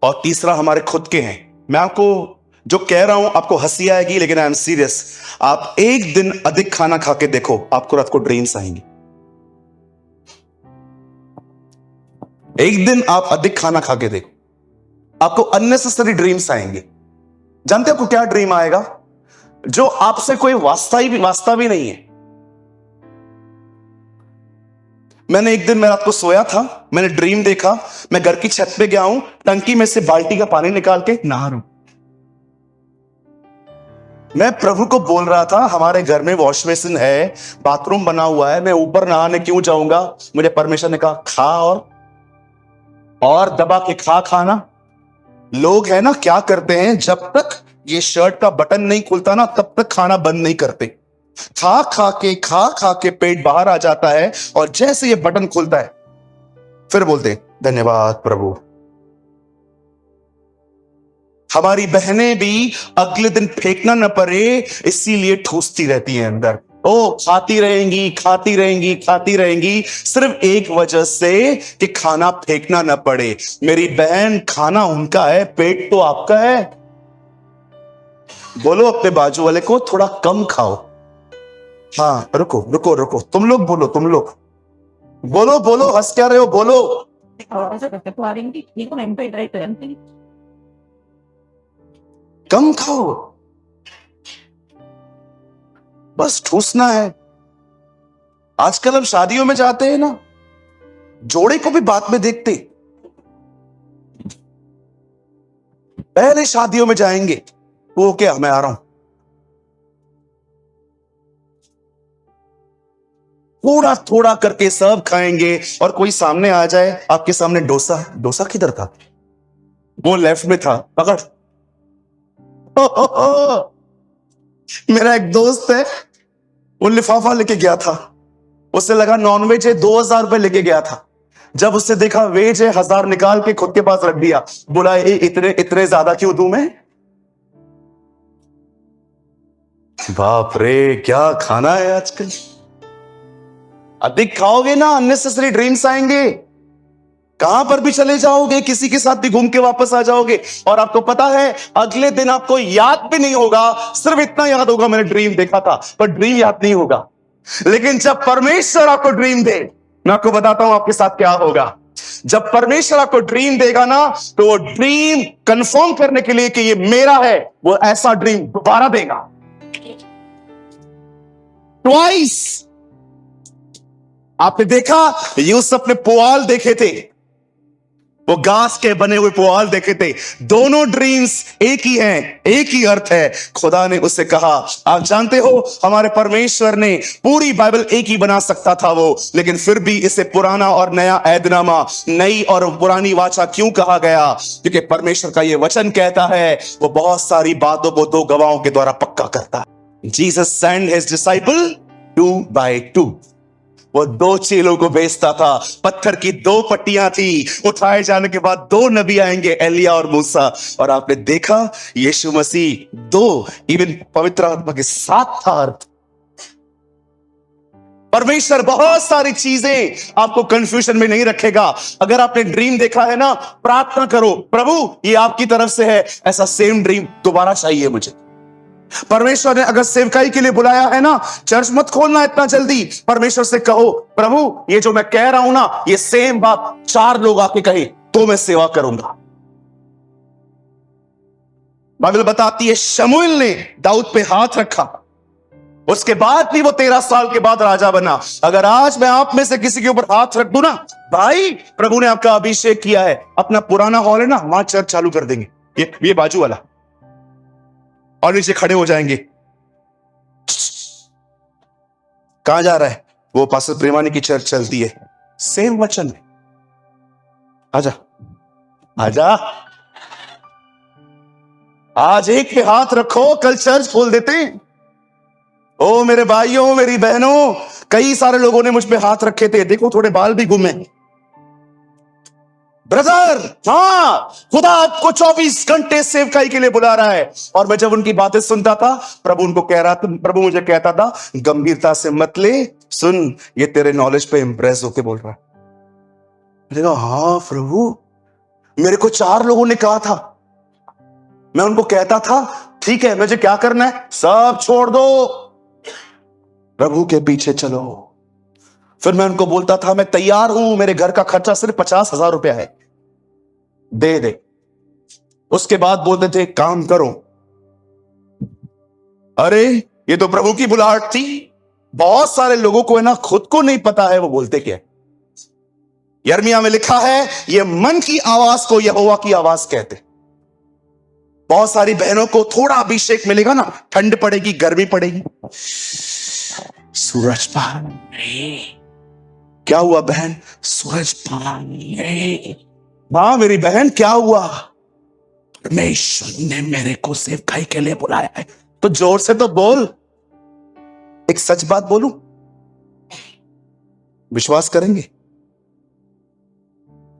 और तीसरा हमारे खुद के हैं। मैं आपको जो कह रहा हूं आपको हंसी आएगी, लेकिन आई एम सीरियस। आप एक दिन अधिक खाना खा के देखो, आपको रात को ड्रीम्स आएंगे। एक दिन आप अधिक खाना खा के देखो, आपको अननेसेसरी ड्रीम्स आएंगे। जानते हो आपको क्या ड्रीम आएगा? जो आपसे कोई वास्ता भी नहीं है। मैंने एक दिन मैं रात को सोया था, मैंने ड्रीम देखा, मैं घर की छत पे गया हूं, टंकी में से बाल्टी का पानी निकाल के नहा रहा हूं। मैं प्रभु को बोल रहा था, हमारे घर में वॉश बेसिन है, बाथरूम बना हुआ है, मैं ऊपर नहाने क्यों जाऊंगा? मुझे परमेश्वर ने कहा खा और दबा के खाना। लोग है ना क्या करते हैं, जब तक ये शर्ट का बटन नहीं खुलता ना तब तक खाना बंद नहीं करते। खा के पेट बाहर आ जाता है और जैसे ये बटन खुलता है फिर बोलते हैं धन्यवाद प्रभु। हमारी बहनें भी अगले दिन फेंकना न पड़े इसीलिए ठूसती रहती हैं अंदर। ओ खाती रहेंगी सिर्फ एक वजह से कि खाना फेंकना न पड़े। मेरी बहन, खाना उनका है, पेट तो आपका है। बोलो अपने बाजू वाले को थोड़ा कम खाओ। हाँ रुको तुम लोग बोलो हंस क्या रहे हो, बोलो। कम खाओ, बस ठूसना है। आजकल हम शादियों में जाते हैं ना, जोड़े को भी बाद में देखते, पहले शादियों में जाएंगे, वो क्या मैं आ रहा हूं, थोड़ा करके सब खाएंगे। और कोई सामने आ जाए, आपके सामने डोसा किधर था? वो लेफ्ट में था, पकड़। मेरा एक दोस्त है, वो लिफाफा लेके गया था, उसे लगा नॉनवेज है, 2000 रुपए लेके गया था। जब उससे देखा वेज है, 1000 निकाल के खुद के पास रख दिया। बोला इतने ज्यादा क्यों दूं मैं? बाप रे, क्या खाना है आजकल। अधिक खाओगे ना, अननेसेसरी ड्रीम्स आएंगे, कहां पर भी चले जाओगे, किसी के साथ भी घूम के वापस आ जाओगे। और आपको पता है अगले दिन आपको याद भी नहीं होगा, सिर्फ इतना याद होगा मैंने ड्रीम देखा था, पर ड्रीम याद नहीं होगा। लेकिन जब परमेश्वर आपको ड्रीम दे, मैं आपको बताता हूं आपके साथ क्या होगा। जब परमेश्वर आपको ड्रीम देगा ना, तो वो ड्रीम कंफर्म करने के लिए कि ये मेरा है, वो ऐसा ड्रीम दोबारा देगा, ट्वाइस। आपने देखा, यूसुफ ने पुआल देखे थे, वो घास के बने हुए पुआल देखे थे। दोनों ड्रीम्स एक ही हैं, एक ही अर्थ है। खुदा ने उससे कहा, आप जानते हो हमारे परमेश्वर ने पूरी बाइबल एक ही बना सकता था वो, लेकिन फिर भी इसे पुराना और नया ऐदनामा, नई और पुरानी वाचा क्यों कहा गया? क्योंकि परमेश्वर का ये वचन कहता है वो बहुत सारी बातों को 2 गवाहों के द्वारा पक्का करता है। Jesus send his disciple 2 by 2। वो 2 चेलों को भेजता था, पत्थर की 2 पट्टियां थी, उठाए जाने के बाद 2 नबी आएंगे, एलिया और मूसा। और आपने देखा यीशु मसीह 2, इवन पवित्र आत्मा के 7 था अर्थ। परमेश्वर बहुत सारी चीजें आपको कंफ्यूजन में नहीं रखेगा। अगर आपने ड्रीम देखा है ना, प्रार्थना करो, प्रभु ये आपकी तरफ से है, ऐसा सेम ड्रीम दोबारा चाहिए मुझे। परमेश्वर ने अगर सेवकाई के लिए बुलाया है ना, चर्च मत खोलना इतना जल्दी। परमेश्वर से कहो, प्रभु ये जो मैं कह रहा हूं ना, ये सेम बात 4 लोग आके कहे तो मैं सेवा करूंगा। बाइबल बताती है शमूएल ने दाऊद पे हाथ रखा, उसके बाद भी वो 13 साल के बाद राजा बना। अगर आज मैं आप में से किसी के ऊपर हाथ रख दूं ना, भाई प्रभु ने आपका अभिषेक किया है, अपना पुराना हॉल है ना, वहां चर्च चालू कर देंगे, ये बाजू वाला, और नीचे खड़े हो जाएंगे। कहां जा रहा है? वो पास्टर प्रेमानी की चर्च चलती है, सेम वचन है। आजा आज एक पे हाथ रखो, कल चर्च खोल देते हैं। ओ मेरे भाइयों, मेरी बहनों, कई सारे लोगों ने मुझ पे हाथ रखे थे, देखो थोड़े बाल भी घूमे। ब्रदर, हाँ, खुदा आपको 24 घंटे सेवकाई के लिए बुला रहा है। और मैं जब उनकी बातें सुनता था, प्रभु मुझे कहता था गंभीरता से मत ले, सुन, ये तेरे नॉलेज पे इंप्रेस होके बोल रहा है। मैंने कहा हाँ प्रभु, मेरे को 4 लोगों ने कहा था। मैं उनको कहता था ठीक है, मुझे क्या करना है, सब छोड़ दो, प्रभु के पीछे चलो। फिर मैं उनको बोलता था मैं तैयार हूं, मेरे घर का खर्चा सिर्फ 50,000 रुपया है, दे दे। उसके बाद बोलते थे काम करो। अरे ये तो प्रभु की बुलाहट थी। बहुत सारे लोगों को है ना, खुद को नहीं पता है वो बोलते क्या। यिर्मयाह में लिखा है ये मन की आवाज को यहोवा की आवाज कहते। बहुत सारी बहनों को थोड़ा अभिषेक मिलेगा ना, ठंड पड़ेगी, गर्मी पड़ेगी, सूरज पानी। क्या हुआ बहन? सूरज पानी। हाँ मेरी बहन, क्या हुआ? परमेश्वर ने मेरे को सेवकाई के लिए बुलाया है। तो जोर से तो बोल। एक सच बात बोलूं, विश्वास करेंगे?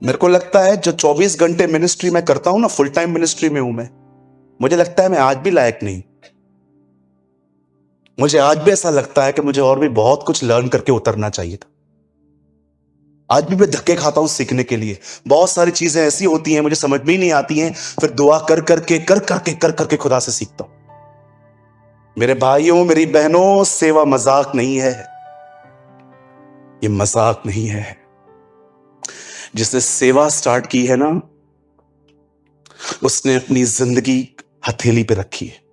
मेरे को लगता है जो 24 घंटे मिनिस्ट्री में करता हूं ना, फुल टाइम मिनिस्ट्री में हूं मैं, मुझे लगता है मैं आज भी लायक नहीं। मुझे आज भी ऐसा लगता है कि मुझे और भी बहुत कुछ लर्न करके उतरना चाहिए था। आज भी मैं धक्के खाता हूं सीखने के लिए। बहुत सारी चीजें ऐसी होती हैं मुझे समझ में ही नहीं आती हैं, फिर दुआ कर करके खुदा से सीखता हूं। मेरे भाइयों, मेरी बहनों, सेवा मजाक नहीं है। ये मजाक नहीं है। जिसने सेवा स्टार्ट की है ना, उसने अपनी जिंदगी हथेली पे रखी है।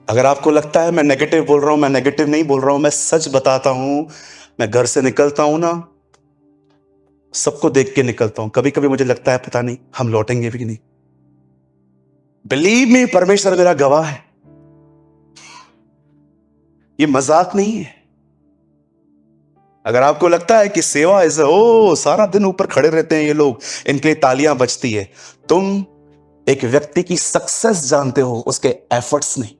अगर आपको लगता है मैं नेगेटिव बोल रहा हूं, मैं नेगेटिव नहीं बोल रहा हूं, मैं सच बताता हूं। मैं घर से निकलता हूं ना, सबको देख के निकलता हूं। कभी कभी मुझे लगता है पता नहीं हम लौटेंगे भी नहीं। बिलीव मी, परमेश्वर मेरा गवाह है, ये मजाक नहीं है। अगर आपको लगता है कि सेवा इज सारा दिन ऊपर खड़े रहते हैं ये लोग, इनके लिए तालियां बजती है, तुम एक व्यक्ति की सक्सेस जानते हो, उसके एफर्ट्स नहीं।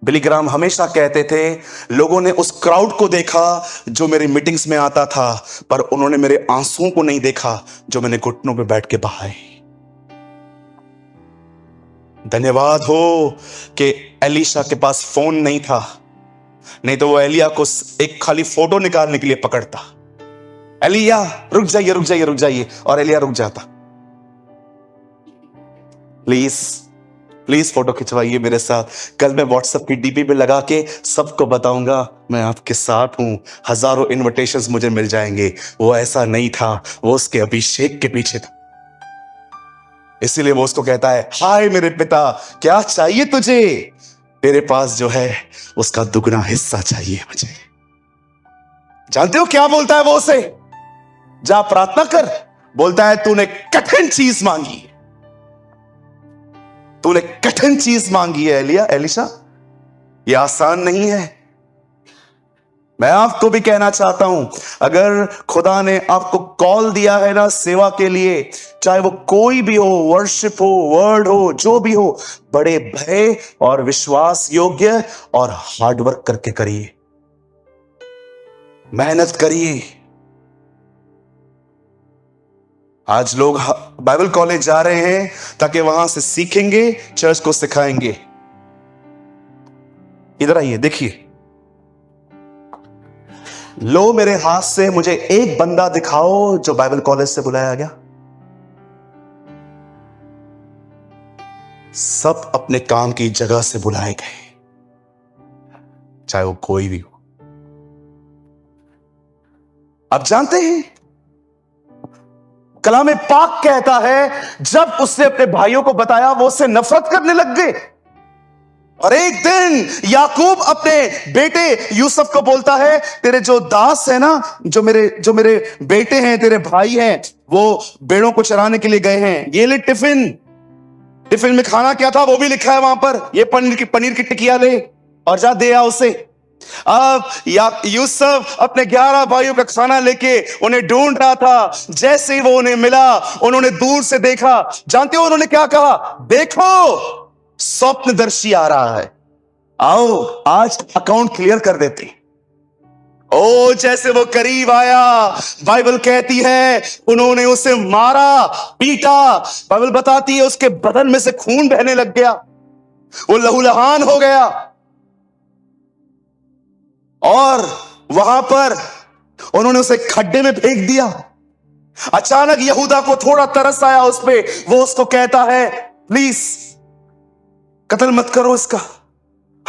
बिली ग्राम हमेशा कहते थे, लोगों ने उस क्राउड को देखा जो मेरी मीटिंग्स में आता था, पर उन्होंने मेरे आंसुओं को नहीं देखा जो मैंने घुटनों पे बैठ के बहाए। धन्यवाद हो कि एलीशा के पास फोन नहीं था, नहीं तो वो एलिया को एक खाली फोटो निकालने के लिए पकड़ता। एलिया रुक जाइए, रुक जाइए, रुक जाइए, और एलिया रुक जाता। प्लीज प्लीज फोटो खिंचवाइए मेरे साथ। कल मैं व्हाट्सएप की डीपी पे लगा के सबको बताऊंगा मैं आपके साथ हूं, हजारों इनविटेशंस मुझे मिल जाएंगे। वो ऐसा नहीं था, वो उसके अभिषेक के पीछे था। इसीलिए वो उसको कहता है, हाय मेरे पिता, क्या चाहिए तुझे? तेरे पास जो है उसका दुगना हिस्सा चाहिए मुझे। जानते हो क्या बोलता है वो उसे? जा प्रार्थना कर। बोलता है तूने कठिन चीज मांगी, तूने कठिन चीज मांगी है एलिशा, ये आसान नहीं है। मैं आपको भी कहना चाहता हूं, अगर खुदा ने आपको कॉल दिया है ना सेवा के लिए, चाहे वो कोई भी हो, वर्शिप हो, वर्ड हो, जो भी हो, बड़े भय और विश्वास योग्य और हार्डवर्क करके करिए, मेहनत करिए। आज लोग बाइबल कॉलेज जा रहे हैं ताकि वहां से सीखेंगे, चर्च को सिखाएंगे। इधर आइए, देखिए, लो मेरे हाथ से मुझे एक बंदा दिखाओ जो बाइबल कॉलेज से बुलाया गया। सब अपने काम की जगह से बुलाए गए, चाहे वो कोई भी हो। आप जानते हैं कलाम पाक कहता है, जब उसने अपने भाइयों को बताया वो उससे नफरत करने लग गए। और एक दिन याकूब अपने बेटे यूसुफ को बोलता है, तेरे जो दास है ना, जो मेरे बेटे हैं, तेरे भाई हैं, वो भेड़ों को चराने के लिए गए हैं। ये ले टिफिन, टिफिन में खाना क्या था वो भी लिखा है वहां पर, ये पनीर की टिकिया ले और जा दे आ उसे। अब यूसुफ अपने 11 भाइयों का खाना लेके उन्हें ढूंढ रहा था। जैसे ही वो उन्हें मिला, उन्होंने दूर से देखा। जानते हो उन्होंने क्या कहा? देखो स्वप्नदर्शी आ रहा है, आओ आज अकाउंट क्लियर कर देते। ओ जैसे वो करीब आया, बाइबल कहती है उन्होंने उसे मारा, पीटा। बाइबल बताती है उसके बदन में से खून बहने लग गया, वो लहूलुहान हो गया। और वहां पर उन्होंने उसे खड्डे में फेंक दिया। अचानक यहूदा को थोड़ा तरस आया उस पे। वो उसको कहता है, प्लीज कत्ल मत करो इसका,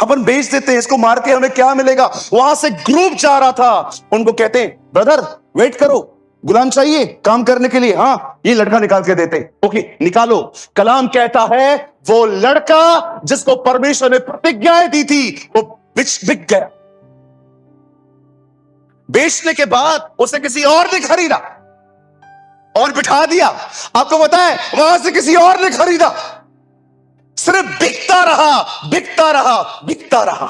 अपन बेच देते हैं, इसको मार के हमें क्या मिलेगा। वहां से ग्रुप जा रहा था, उनको कहते हैं ब्रदर वेट करो, गुलाम चाहिए काम करने के लिए, हाँ ये लड़का निकाल के देते, ओके निकालो। कलाम कहता है वो लड़का जिसको परमेश्वर ने प्रतिज्ञाएं दी थी वो बिक गया। बेचने के बाद उसे किसी और ने खरीदा और बिठा दिया। आपको पता है वहां से किसी और ने खरीदा, सिर्फ बिकता रहा बिकता रहा बिकता रहा।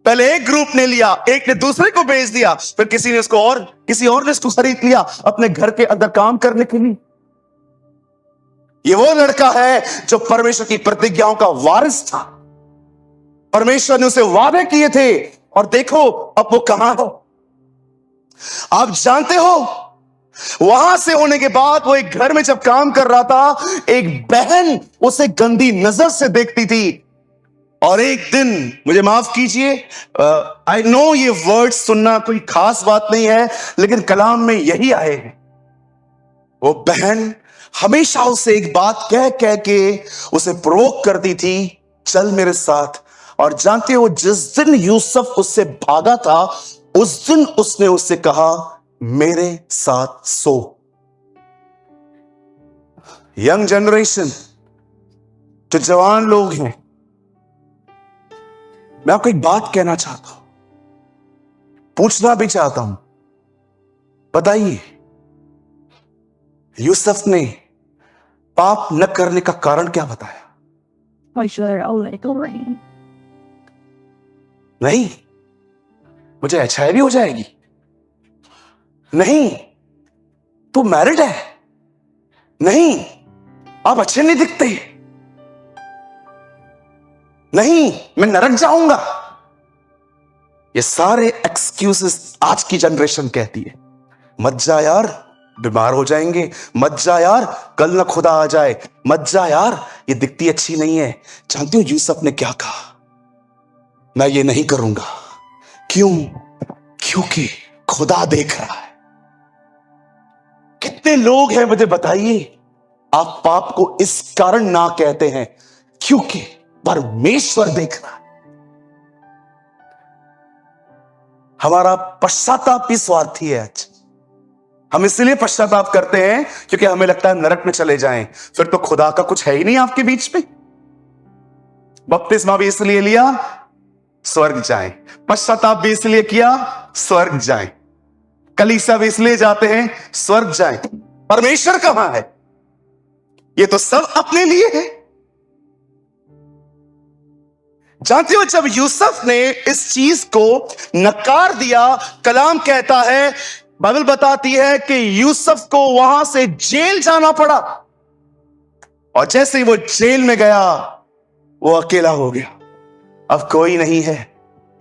पहले एक ग्रुप ने लिया, एक ने दूसरे को बेच दिया, फिर किसी ने उसको और किसी और ने इसको खरीद लिया अपने घर के अंदर काम करने के लिए। ये वो लड़का है जो परमेश्वर की प्रतिज्ञाओं का वारिस था। परमेश्वर ने उसे वादे किए थे और देखो अब वो कहां है। आप जानते हो वहां से होने के बाद वो एक घर में जब काम कर रहा था, एक बहन उसे गंदी नजर से देखती थी। और एक दिन, मुझे माफ कीजिए, आई नो ये वर्ड सुनना कोई खास बात नहीं है, लेकिन कलाम में यही आए हैं। वो बहन हमेशा उसे एक बात कह कह के उसे प्रोवोक करती थी, चल मेरे साथ। और जानते हो जिस दिन यूसुफ उससे भागा था, उस दिन उसने उससे कहा मेरे साथ सो। यंग जनरेशन, जो जवान लोग हैं, मैं आपको एक बात कहना चाहता हूं, पूछना भी चाहता हूं। बताइए यूसुफ ने पाप न करने का कारण क्या बताया? नहीं मुझे एचआईवी हो जाएगी, नहीं तू मैरिड है, नहीं आप अच्छे नहीं दिखते, नहीं मैं नरक जाऊंगा। ये सारे एक्सक्यूजेस आज की जनरेशन कहती है। मत जा यार बीमार हो जाएंगे, मत जा यार कल ना खुदा आ जाए, मत जा यार ये दिखती अच्छी नहीं है। जानते हो यूसुफ ने क्या कहा? मैं ये नहीं करूंगा। क्यों? क्योंकि खुदा देख रहा है। कितने लोग हैं मुझे बताइए, आप पाप को इस कारण ना कहते हैं क्योंकि परमेश्वर देख रहा है। हमारा पश्चाताप भी स्वार्थी है। आज हम इसलिए पश्चाताप करते हैं क्योंकि हमें लगता है नरक में चले जाएं, फिर तो खुदा का कुछ है ही नहीं आपके बीच में। बपतिस्मा भी इसलिए लिया स्वर्ग जाएं, पश्चाताप भी इसलिए किया स्वर्ग जाएं, कलीसिया भी इसलिए जाते हैं स्वर्ग जाएं। परमेश्वर कहां है? ये तो सब अपने लिए है। जानते हो जब यूसुफ ने इस चीज को नकार दिया, कलाम कहता है, बाइबल बताती है कि यूसुफ को वहां से जेल जाना पड़ा। और जैसे ही वो जेल में गया वो अकेला हो गया। अब कोई नहीं है,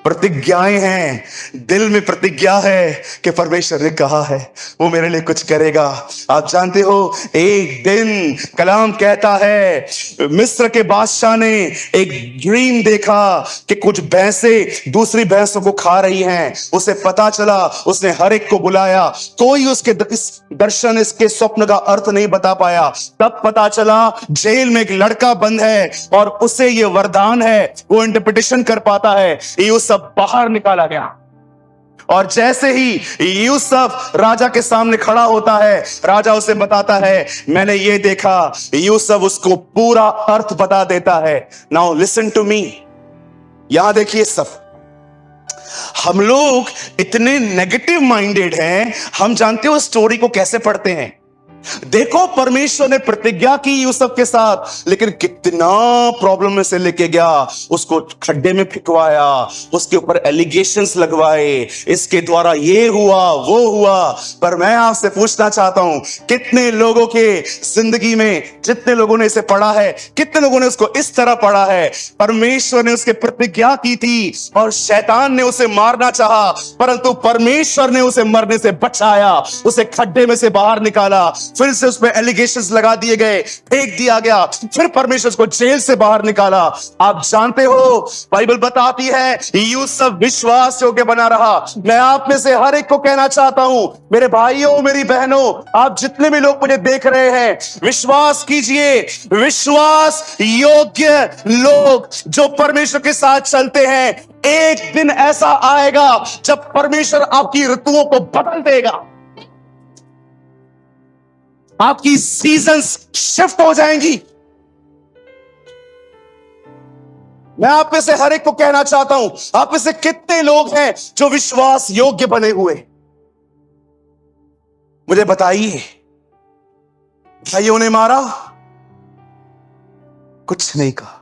प्रतिज्ञाएं हैं, दिल में प्रतिज्ञा है कि परमेश्वर ने कहा है वो मेरे लिए कुछ करेगा। आप जानते हो एक दिन कलाम कहता है मिस्र के बादशाह ने एक ड्रीम देखा कि कुछ भैंसें दूसरी भैंसों को खा रही हैं। उसे पता चला, उसने हर एक को बुलाया, कोई उसके इस दर्शन इसके स्वप्न का अर्थ नहीं बता पाया। तब पता चला जेल में एक लड़का बंद है और उसे ये वरदान है, वो इंटरप्रिटेशन कर पाता है। यूसुफ बाहर निकाला गया और जैसे ही यूसुफ राजा के सामने खड़ा होता है, राजा उसे बताता है मैंने ये देखा। यूसुफ उसको पूरा अर्थ बता देता है। नाउ लिसन टू मी, यहां देखिए सब हम लोग इतने नेगेटिव माइंडेड हैं, हम जानते हो स्टोरी को कैसे पढ़ते हैं। देखो परमेश्वर ने प्रतिज्ञा की यूसुफ के साथ, लेकिन कितना प्रॉब्लम में से लेके गया, उसको खड्डे में फिकवाया, उसके ऊपर एलिगेशंस लगवाए, इसके द्वारा ये हुआ वो हुआ। पर मैं आपसे पूछना चाहता हूं, कितने लोगों के जिंदगी में, जितने लोगों ने इसे पढ़ा है, कितने लोगों ने उसको इस तरह पढ़ा है, परमेश्वर ने उसके प्रतिज्ञा की थी और शैतान ने उसे मारना चाहा, परंतु परमेश्वर ने उसे मरने से बचाया, उसे खड्डे में से बाहर निकाला। फिर से उस पर एलिगेशंस लगा दिए गए, फेंक दिया गया, फिर परमेश्वर को जेल से बाहर निकाला। आप जानते हो, बाइबल बताती है यूसुफ विश्वास योग्य बना रहा। मैं आप में से हर एक को कहना चाहता हूं, मेरे भाइयों मेरी बहनों, आप जितने भी लोग मुझे देख रहे हैं, विश्वास कीजिए, विश्वास योग्य लोग जो परमेश्वर के साथ चलते हैं, एक दिन ऐसा आएगा जब परमेश्वर आपकी ऋतुओं को बदल देगा, आपकी सीजन्स शिफ्ट हो जाएंगी। मैं आप में से हर एक को कहना चाहता हूं, आप में से कितने लोग हैं जो विश्वास योग्य बने हुए? मुझे बताइए। भाइयों ने मारा, कुछ नहीं कहा।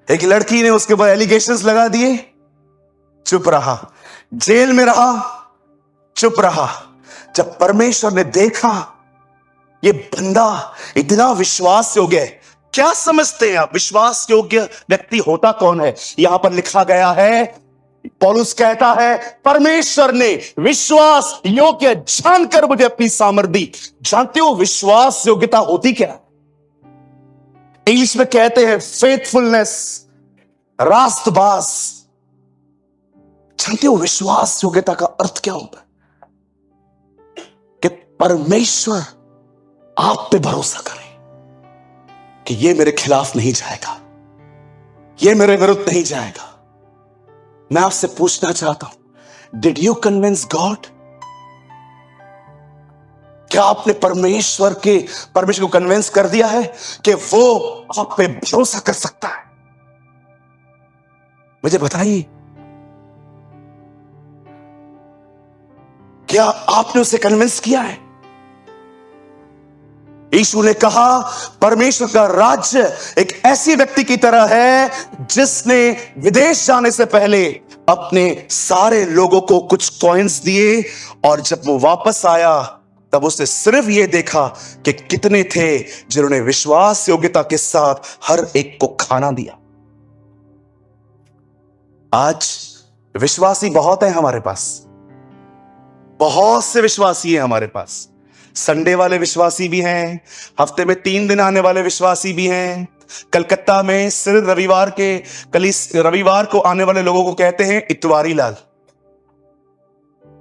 एक लड़की ने उसके ऊपर एलिगेशंस लगा दिए, चुप रहा। जेल में रहा, चुप रहा। जब परमेश्वर ने देखा ये बंदा इतना विश्वास योग्य है। क्या समझते हैं आप, विश्वास योग्य व्यक्ति होता कौन है? यहां पर लिखा गया है, पौलुस कहता है, परमेश्वर ने विश्वास योग्य जानकर मुझे अपनी सामर्थ दी। जानते हो विश्वास योग्यता होती क्या? इंग्लिश में कहते हैं फेथफुलनेस, रास्तबाज। जानते हो विश्वास योग्यता का अर्थ क्या होता है? कि परमेश्वर आप पे भरोसा करें कि ये मेरे खिलाफ नहीं जाएगा, ये मेरे विरुद्ध नहीं जाएगा। मैं आपसे पूछना चाहता हूं, डिड यू कन्विंस गॉड? क्या आपने परमेश्वर को कन्विंस कर दिया है कि वो आप पे भरोसा कर सकता है? मुझे बताइए, क्या आपने उसे कन्विंस किया है? यीशु ने कहा, परमेश्वर का राज्य एक ऐसी व्यक्ति की तरह है जिसने विदेश जाने से पहले अपने सारे लोगों को कुछ कॉइन्स दिए, और जब वो वापस आया तब उसने सिर्फ ये देखा कि कितने थे जिन्होंने विश्वास योग्यता के साथ हर एक को खाना दिया। आज विश्वासी बहुत है हमारे पास, बहुत से विश्वासी हैं हमारे पास। संडे वाले विश्वासी भी हैं, हफ्ते में 3 दिन आने वाले विश्वासी भी हैं। कलकत्ता में सिर्फ रविवार को आने वाले लोगों को कहते हैं इतवारी लाल।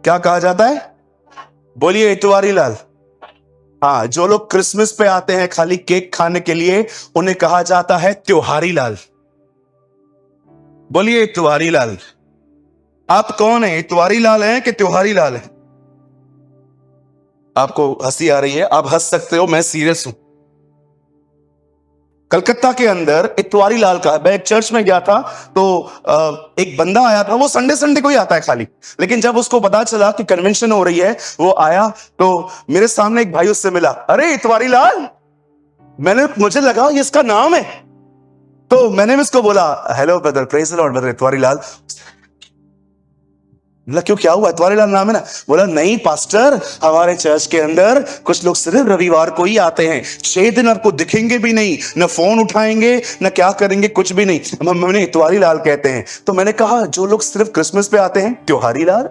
क्या कहा जाता है? बोलिए, इतवारी लाल। हाँ, जो लोग क्रिसमस पे आते हैं खाली केक खाने के लिए, उन्हें कहा जाता है त्योहारी लाल। बोलिए, इतवारी लाल। आप कौन है, इतवारी लाल हैं कि त्योहारी लाल हैं? आपको हंसी आ रही है, आप हंस सकते हो, मैं सीरियस हूं। कलकत्ता के अंदर इतवारी लाल का, मैं एक चर्च में गया था तो एक बंदा आया था, वो संडे को ही आता है खाली, लेकिन जब उसको पता चला कि कन्वेंशन हो रही है, वो आया तो मेरे सामने एक भाई उससे मिला, अरे इतवारी लाल। मुझे लगा ये इसका नाम है, तो मैंने इसको बोला, hello brother, praise the lord brother Itwari Lal. क्यों, क्या हुआ? इतवारी लाल नाम है ना? बोला, नहीं पास्टर, हमारे चर्च के अंदर कुछ लोग सिर्फ रविवार को ही आते हैं, 6 दिन आपको दिखेंगे भी नहीं, न फोन उठाएंगे, न क्या करेंगे, कुछ भी नहीं। मैंने इतवारी लाल कहते हैं। तो मैंने कहा, जो लोग सिर्फ क्रिसमस पे आते हैं, त्योहारी लाल,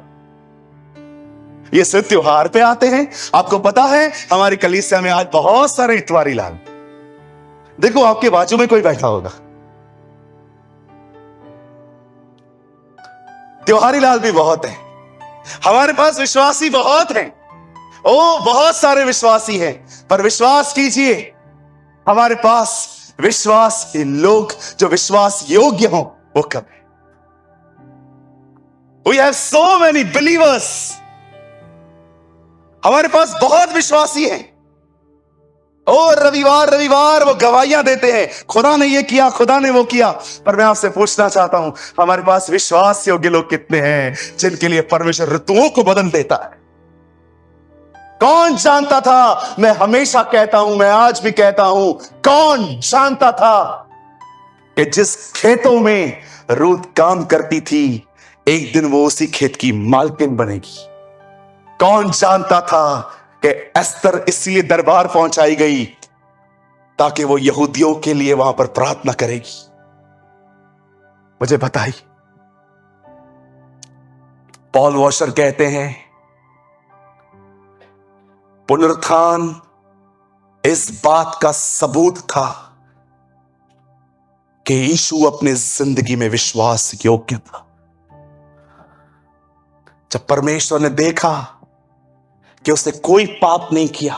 ये सिर्फ त्योहार पे आते हैं। आपको पता है हमारी कलीसिया में आज बहुत सारे इतवारी लाल। देखो, आपके बाजू में कोई बैठा होगा, त्योहारी लाल भी बहुत है। हमारे पास विश्वासी बहुत हैं, बहुत सारे विश्वासी हैं, पर विश्वास कीजिए, हमारे पास विश्वास के लोग जो विश्वास योग्य हो वो कब है? We have so many believers, हमारे पास बहुत विश्वासी हैं। रविवार वो गवाहियां देते हैं, खुदा ने ये किया, खुदा ने वो किया। पर मैं आपसे पूछना चाहता हूं, हमारे पास विश्वास योग्य लोग कितने हैं जिनके लिए परमेश्वर ऋतुओं को बदल देता है? कौन जानता था? मैं हमेशा कहता हूं, मैं आज भी कहता हूं, कौन जानता था कि जिस खेतों में रूत काम करती थी, एक दिन वो उसी खेत की मालकिन बनेगी? कौन जानता था कि एस्तर इसलिए दरबार पहुंचाई गई ताकि वो यहूदियों के लिए वहां पर प्रार्थना करेगी? मुझे बताइए। पॉल वॉशर कहते हैं, पुनरुत्थान इस बात का सबूत था कि यीशु अपने जिंदगी में विश्वास योग्य था। जब परमेश्वर ने देखा कि उसने कोई पाप नहीं किया,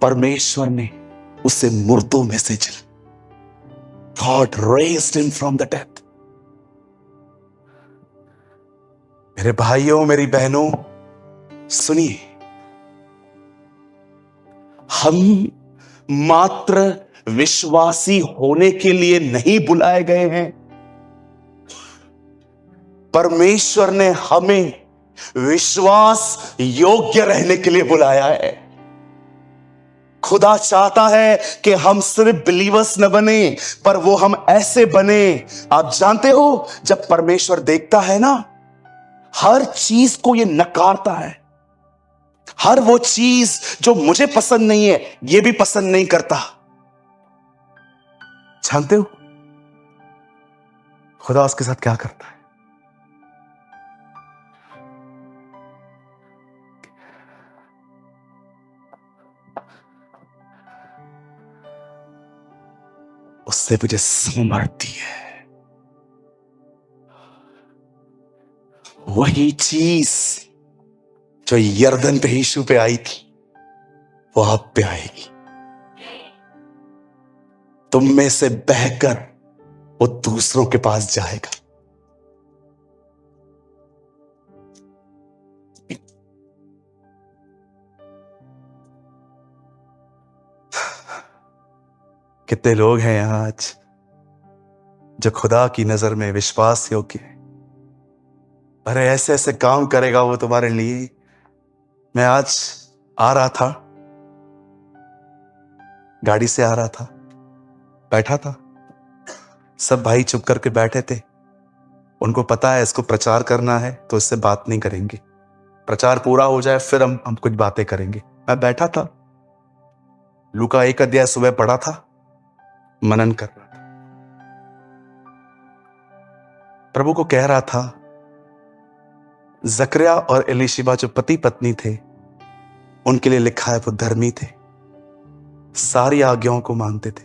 परमेश्वर ने उसे मुर्दों में से जिला। God raised him from the dead। मेरे भाइयों, मेरी बहनों, सुनिए, हम मात्र विश्वासी होने के लिए नहीं बुलाए गए हैं। परमेश्वर ने हमें विश्वास योग्य रहने के लिए बुलाया है। खुदा चाहता है कि हम सिर्फ बिलीवर्स न बने, पर वो हम ऐसे बने। आप जानते हो, जब परमेश्वर देखता है ना, हर चीज को ये नकारता है। हर वो चीज जो मुझे पसंद नहीं है, ये भी पसंद नहीं करता। जानते हो खुदा उसके साथ क्या करता है? उससे मुझे सामर्थ्य है। वही चीज जो यर्दन पे यीशु पे आई थी, वो आप पे आएगी। तुम में से बहकर वो दूसरों के पास जाएगा। कितने लोग हैं यहां आज जो खुदा की नजर में विश्वास योग्य है। अरे ऐसे ऐसे काम करेगा वो तुम्हारे लिए। मैं आज आ रहा था, गाड़ी से आ रहा था, बैठा था, सब भाई चुप करके बैठे थे। उनको पता है इसको प्रचार करना है, तो इससे बात नहीं करेंगे। प्रचार पूरा हो जाए फिर हम कुछ बातें करेंगे। मैं बैठा था, लूका 1 अध्याय सुबह पढ़ा था, मनन कर रहा था, प्रभु को कह रहा था, जकरिया और एलीशिबा जो पति पत्नी थे, उनके लिए लिखा है वो धर्मी थे, सारी आज्ञाओं को मानते थे,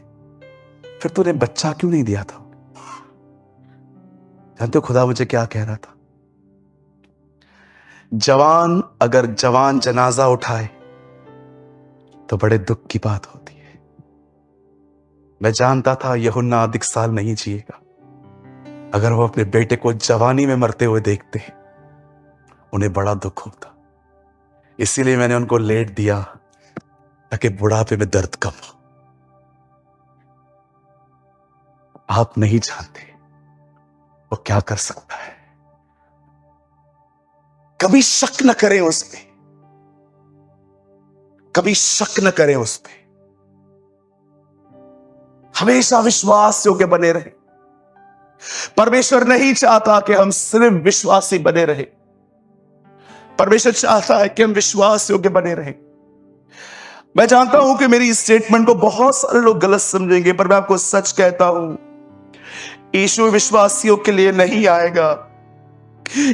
फिर तूने बच्चा क्यों नहीं दिया था? जानते हो खुदा मुझे क्या कह रहा था? जवान अगर जवान जनाजा उठाए तो बड़े दुख की बात होती है। मैं जानता था यूहन्ना अधिक साल नहीं जिएगा। अगर वो अपने बेटे को जवानी में मरते हुए देखते, उन्हें बड़ा दुख होता। इसीलिए मैंने उनको लेट दिया ताकि बुढ़ापे में दर्द कम हो। आप नहीं जानते वो क्या कर सकता है। कभी शक न करें उस पे, कभी शक न करें उस पे। हमेशा विश्वास योग्य बने रहे। परमेश्वर नहीं चाहता कि हम सिर्फ विश्वासी बने रहे। परमेश्वर चाहता है कि हम विश्वास योग्य बने रहे। मैं जानता हूं कि मेरी इस स्टेटमेंट को बहुत सारे लोग गलत समझेंगे, पर मैं आपको सच कहता हूं, यीशु विश्वासियों के लिए नहीं आएगा,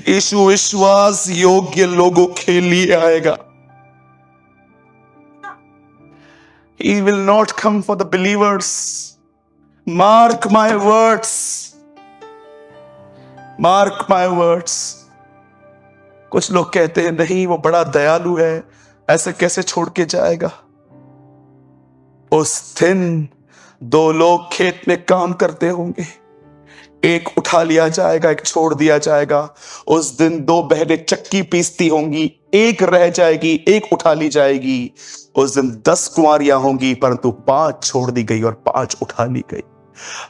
यीशु विश्वास योग्य लोगों के लिए आएगा। He will not come for the believers. Mark my words. Mark my words. कुछ लोग कहते हैं नहीं वो बड़ा दयालु है, ऐसे कैसे छोड़ के जाएगा। उस दिन 2 लोग खेत में काम करते होंगे, एक उठा लिया जाएगा, एक छोड़ दिया जाएगा। उस दिन 2 बहनें चक्की पीसती होंगी, एक रह जाएगी, एक उठा ली जाएगी। उस दिन 10 कुंवारियां होंगी, परंतु 5 छोड़ दी गई और 5 उठा ली गई।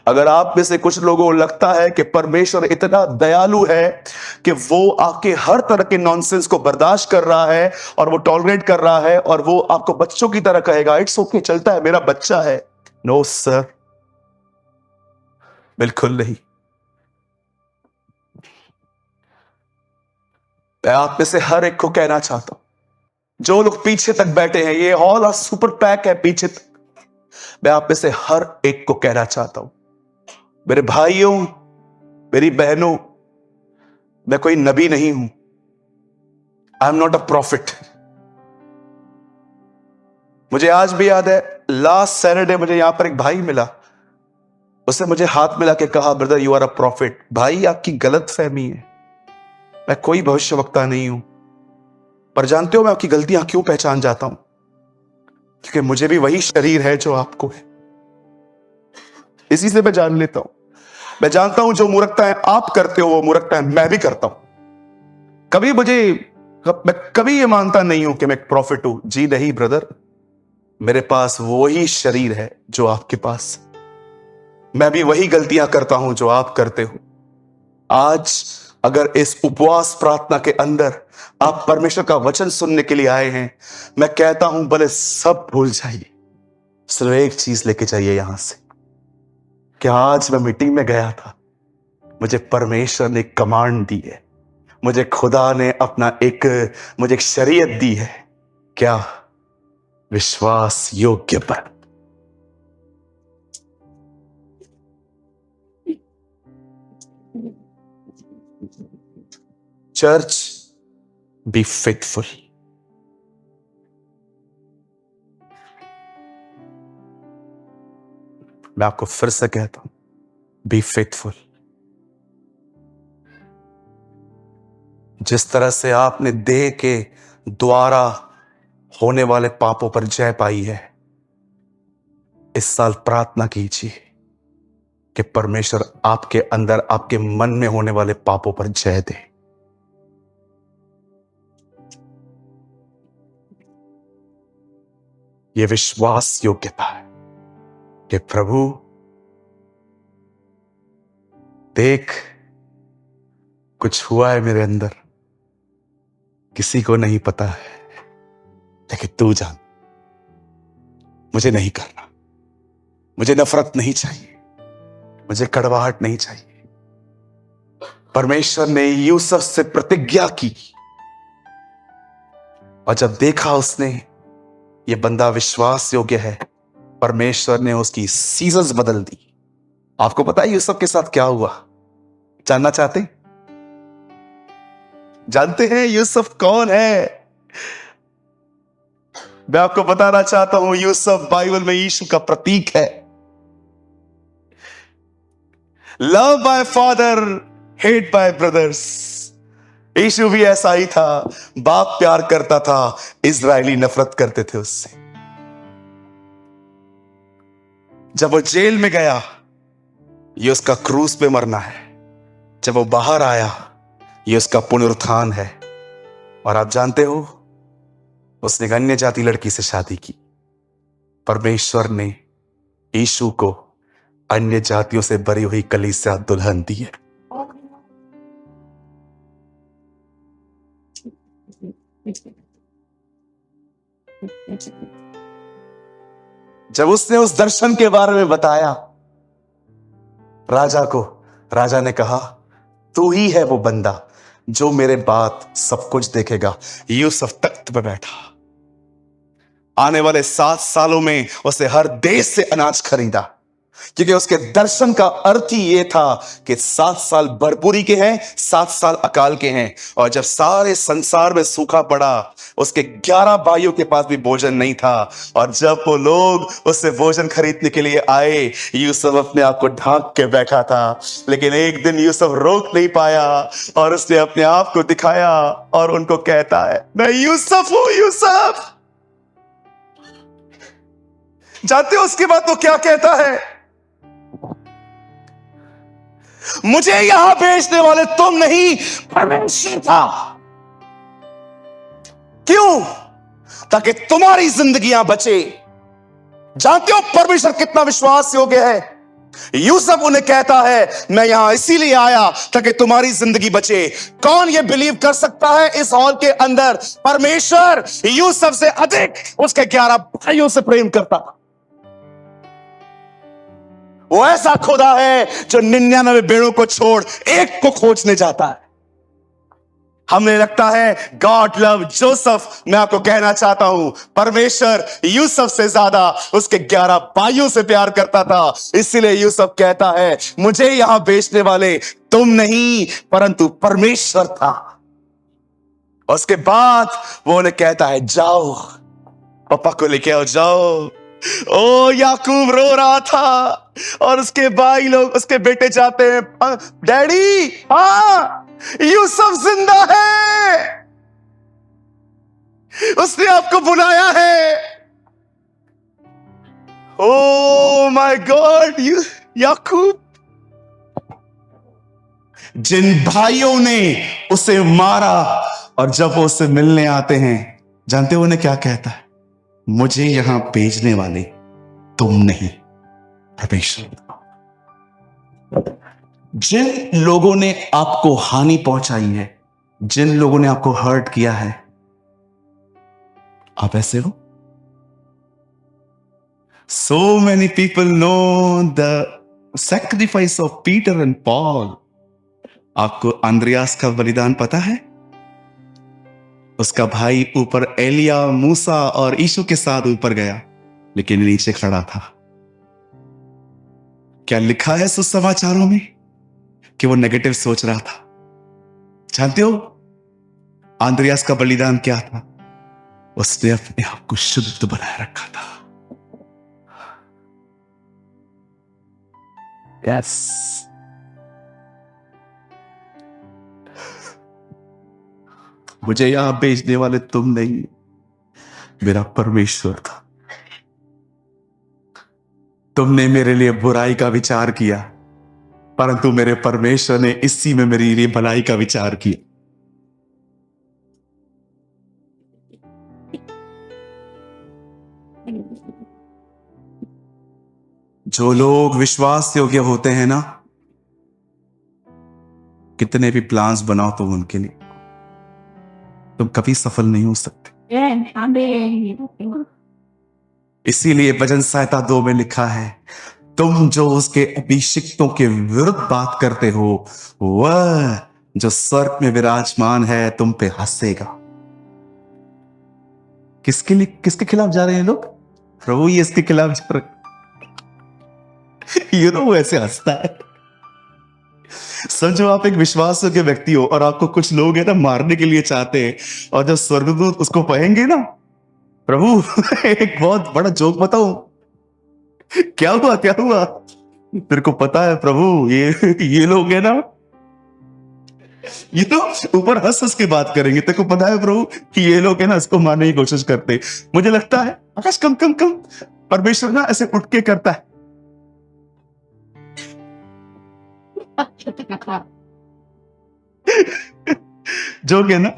अगर आप में से कुछ लोगों को लगता है कि परमेश्वर इतना दयालु है कि वो आपके हर तरह के नॉनसेंस को बर्दाश्त कर रहा है और वो टॉलरेट कर रहा है और वो आपको बच्चों की तरह कहेगा इट्स ओके, चलता है, मेरा बच्चा है, नो सर, बिल्कुल नहीं। मैं आप में से हर एक को कहना चाहता हूं, जो लोग पीछे तक बैठे हैं, ये हॉल और सुपर पैक है पीछे तक, मैं आप में से हर एक को कहना चाहता हूं, मेरे भाइयों, मेरी बहनों, मैं कोई नबी नहीं हूं। I am not a profit. मुझे आज भी याद है, लास्ट सैटरडे मुझे यहां पर एक भाई मिला। उसने मुझे हाथ मिला के कहा, brother you are a prophet. भाई आपकी गलत फहमी है, मैं कोई भविष्यवक्ता नहीं हूं, पर जानते हो मैं आपकी गलतियां क्यों पहचान जाता हूं? क्योंकि मुझे भी वही शरीर है जो आपको है, इसी से मैं जान लेता हूं। मैं जानता हूं जो मूर्खताएं आप करते हो वो मूर्खताएं मैं भी करता हूं। मैं कभी ये मानता नहीं हूं कि मैं एक प्रॉफिट हूं। जी नहीं ब्रदर, मेरे पास वही शरीर है जो आपके पास। मैं भी वही गलतियां करता हूं जो आप करते हो। आज अगर इस उपवास प्रार्थना के अंदर आप परमेश्वर का वचन सुनने के लिए आए हैं, मैं कहता हूं भले सब भूल जाइए, सिर्फ एक चीज लेके जाइए यहां से कि आज मैं मीटिंग में गया था, मुझे परमेश्वर ने कमांड दी है, मुझे खुदा ने मुझे एक शरीयत दी है। क्या? विश्वास योग्य पर। Church, be faithful. मैं आपको फिर से कहता हूं, बी फेथफुल। जिस तरह से आपने देह के द्वारा होने वाले पापों पर जय पाई है, इस साल प्रार्थना कीजिए कि परमेश्वर आपके अंदर, आपके मन में होने वाले पापों पर जय दे। यह विश्वास योग्यता है कि प्रभु देख, कुछ हुआ है मेरे अंदर, किसी को नहीं पता है, लेकिन तू जान। मुझे नहीं करना, मुझे नफरत नहीं चाहिए, मुझे कड़वाहट नहीं चाहिए। परमेश्वर ने यूसुफ से प्रतिज्ञा की, और जब देखा उसने ये बंदा विश्वास योग्य है, परमेश्वर ने उसकी सीजन्स बदल दी। आपको पता है यूसुफ के साथ क्या हुआ? जानना चाहते? जानते हैं यूसुफ कौन है? मैं आपको बताना चाहता हूं, यूसुफ बाइबल में यीशु का प्रतीक है। Love by father, hate by brothers. यीशु भी ऐसा ही था, बाप प्यार करता था, इजरायली नफरत करते थे उससे। जब वो जेल में गया, ये उसका क्रूस पे मरना है। जब वो बाहर आया, ये उसका पुनरुत्थान है। और आप जानते हो, उसने एक अन्य जाति लड़की से शादी की। परमेश्वर ने यीशु को अन्य जातियों से भरी हुई कलीसिया दुल्हन दी है। जब उसने उस दर्शन के बारे में बताया राजा को, राजा ने कहा, तू ही है वो बंदा जो मेरे बाद सब कुछ देखेगा। यूसुफ तख्त पर बैठा। आने वाले 7 सालों में उसे हर देश से अनाज खरीदा, क्योंकि उसके दर्शन का अर्थ ही ये था कि 7 साल भरपूरी के हैं, 7 साल अकाल के हैं। और जब सारे संसार में सूखा पड़ा, उसके 11 भाइयों के पास भी भोजन नहीं था। और जब वो लोग उससे भोजन खरीदने के लिए आए, यूसुफ अपने आप को ढांक के बैठा था। लेकिन एक दिन यूसुफ रोक नहीं पाया और उसने अपने आप को दिखाया और उनको कहता है, मैं यूसुफ हूं, यूसुफ। जानते हो उसके बाद वो क्या कहता है? मुझे यहां भेजने वाले तुम नहीं, परमेश्वर था। क्यों? ताकि तुम्हारी जिंदगियां बचे। जानते हो परमेश्वर कितना विश्वास योग्य है? यूसुफ उन्हें कहता है, मैं यहां इसीलिए आया ताकि तुम्हारी जिंदगी बचे। कौन ये बिलीव कर सकता है इस हॉल के अंदर परमेश्वर यूसुफ से अधिक उसके 11 भाइयों से प्रेम करता था? वो ऐसा खुदा है जो 99 भेड़ों को छोड़ एक को खोजने जाता है। हमें लगता है गॉड लव जोसेफ। मैं आपको कहना चाहता हूं, परमेश्वर यूसुफ से ज्यादा उसके 11 भाइयों से प्यार करता था। इसीलिए यूसुफ कहता है, मुझे यहां बेचने वाले तुम नहीं परंतु परमेश्वर था। उसके बाद वो उन्हें कहता है, जाओ पापा को लेके आओ, जाओ। ओ याकूब रो रहा था और उसके भाई लोग, उसके बेटे जाते हैं, डैडी, हाँ यूसुफ जिंदा है, उसने आपको बुलाया है। ओ माय गॉड, याकूब। जिन भाइयों ने उसे मारा और जब वो उससे मिलने आते हैं, जानते हो उन्हें क्या कहता है? मुझे यहां भेजने वाले तुम नहीं, परमेश्वर। जिन लोगों ने आपको हानि पहुंचाई है, जिन लोगों ने आपको हर्ट किया है, आप ऐसे हो। So many people know the sacrifice of Peter and Paul. आपको अंद्रयास का बलिदान पता है? उसका भाई ऊपर एलिया, मूसा और यीशु के साथ ऊपर गया, लेकिन नीचे खड़ा था। क्या लिखा है सुसमाचारों में कि वो नेगेटिव सोच रहा था? जानते हो अंद्रयास का बलिदान क्या था? उसने अपने आप को शुद्ध बनाए रखा था। यस, मुझे यहां भेजने वाले तुम नहीं, मेरा परमेश्वर था। तुमने मेरे लिए बुराई का विचार किया, परंतु मेरे परमेश्वर ने इसी में मेरे लिए भलाई का विचार किया। जो लोग विश्वास योग्य होते हैं ना, कितने भी प्लान्स बनाओ तुम उनके लिए, तुम कभी सफल नहीं हो सकते। इसीलिए वचन संहिता 2 में लिखा है, तुम जो उसके अभिषिक्तों के विरुद्ध बात करते हो, वह जो स्वर्ग में विराजमान है तुम पे हंसेगा। किसके लिए, किसके खिलाफ जा रहे हैं लोग? प्रभु ये इसके खिलाफ जा रहे। यू नो, ऐसे हंसता है। समझो आप एक विश्वास योग्य व्यक्ति हो और आपको कुछ लोग है ना मारने के लिए चाहते हैं, और जब स्वर्गदूत उसको कहेंगे ना, प्रभु एक बहुत बड़ा जोक बताऊं, क्या हुआ क्या हुआ? तेरे को पता है प्रभु, ये लोग है ना, ये तो ऊपर हंस हंस के बात करेंगे, तेरे को पता है प्रभु कि ये लोग है ना इसको मारने की कोशिश करते। मुझे लगता है आकाश कम कम कम, परमेश्वर ना ऐसे उठ के करता है। जो है ना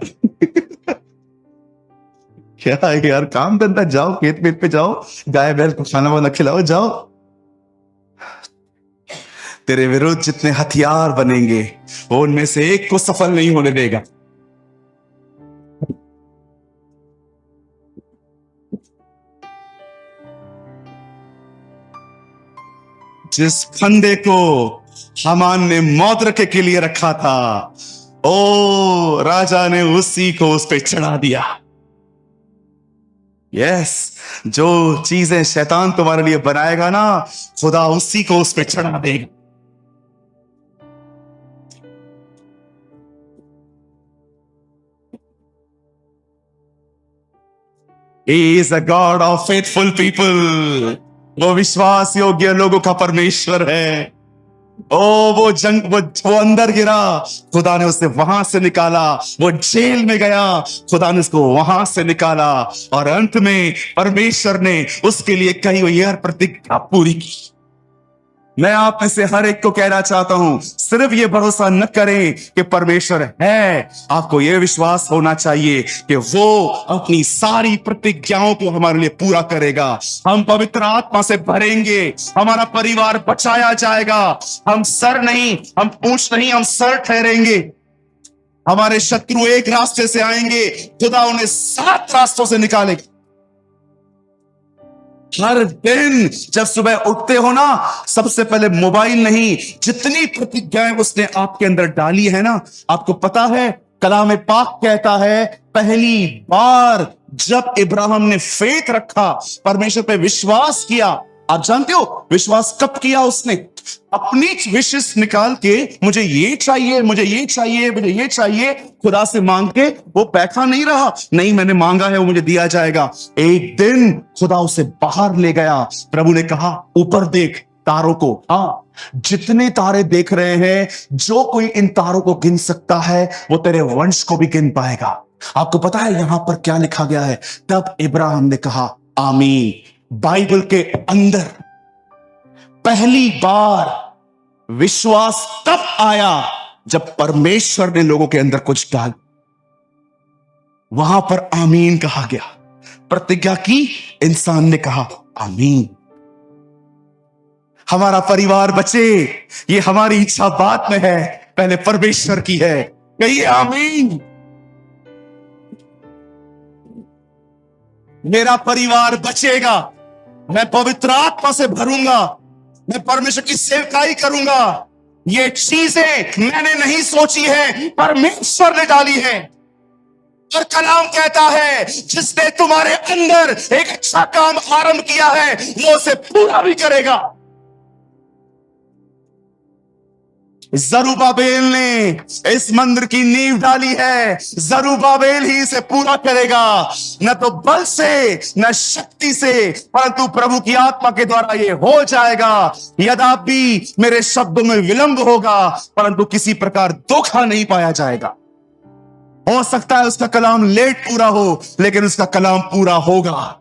क्या है यार, काम धंधा, जाओ खेत वेत पे जाओ, गाय बैल को खाना वाना खिलाओ, जाओ। तेरे विरुद्ध जितने हथियार बनेंगे वो उनमें से एक को सफल नहीं होने देगा। जिस फंदे को हामान ने मौत रखे के लिए रखा था, ओ राजा ने उसी को उस पे चढ़ा दिया। यस, जो चीजें शैतान तुम्हारे लिए बनाएगा ना, खुदा उसी को उस पे चढ़ा देगा। He is a God of faithful people. वो विश्वास योग्य लोगों का परमेश्वर है। ओ वो अंदर गिरा, खुदा ने उसे वहां से निकाला। वो जेल में गया, खुदा ने उसको वहां से निकाला। और अंत में परमेश्वर ने उसके लिए कही हुई हर प्रतिज्ञा पूरी की। मैं आप में से हर एक को कहना चाहता हूं, सिर्फ ये भरोसा न करें कि परमेश्वर है, आपको यह विश्वास होना चाहिए कि वो अपनी सारी प्रतिज्ञाओं को हमारे लिए पूरा करेगा। हम पवित्र आत्मा से भरेंगे, हमारा परिवार बचाया जाएगा। हम सर नहीं, हम पूंछ नहीं, हम सर ठहरेंगे। हमारे शत्रु एक रास्ते से आएंगे, खुदा उन्हें 7 रास्तों से निकालेगा। हर दिन जब सुबह उठते हो ना, सबसे पहले मोबाइल नहीं, जितनी प्रतिज्ञाएं उसने आपके अंदर डाली है ना, आपको पता है कलाम पाक कहता है, पहली बार जब इब्राहिम ने फेथ रखा, परमेश्वर पे विश्वास किया, आप जानते हो विश्वास कब किया उसने? अपनी विशेष निकाल के मुझे ये चाहिए, मुझे ये चाहिए, मुझे ये चाहिए, खुदा से मांग के वो बैठा नहीं रहा, नहीं मैंने मांगा है वो मुझे दिया जाएगा। एक दिन खुदा उसे बाहर ले गया। प्रभु ने कहा ऊपर देख तारों को। हाँ, जितने तारे देख रहे हैं, जो कोई इन तारों को गिन सकता है वो तेरे वंश को भी गिन पाएगा। आपको पता है यहां पर क्या लिखा गया है? तब इब्राहिम ने कहा आमीन। बाइबल के अंदर पहली बार विश्वास तब आया जब परमेश्वर ने लोगों के अंदर कुछ डाल, वहां पर आमीन कहा गया। प्रतिज्ञा की, इंसान ने कहा आमीन। हमारा परिवार बचे, ये हमारी इच्छा बात में है, पहले परमेश्वर की है। कहिए आमीन। मेरा परिवार बचेगा, मैं पवित्र आत्मा से भरूंगा, मैं परमेश्वर की सेवकाई करूंगा। ये चीजें मैंने नहीं सोची है, परमेश्वर ने डाली है। और कलाम कहता है जिसने तुम्हारे अंदर एक अच्छा काम आरंभ किया है वो उसे पूरा भी करेगा। जरूबाबेल ने इस मंदिर की नींव डाली है, जरूबाबेल ही इसे पूरा करेगा। न तो बल से न शक्ति से, परंतु प्रभु की आत्मा के द्वारा ये हो जाएगा। यद्यपि मेरे शब्दों में विलंब होगा, परंतु किसी प्रकार धोखा नहीं पाया जाएगा। हो सकता है उसका कलाम लेट पूरा हो, लेकिन उसका कलाम पूरा होगा।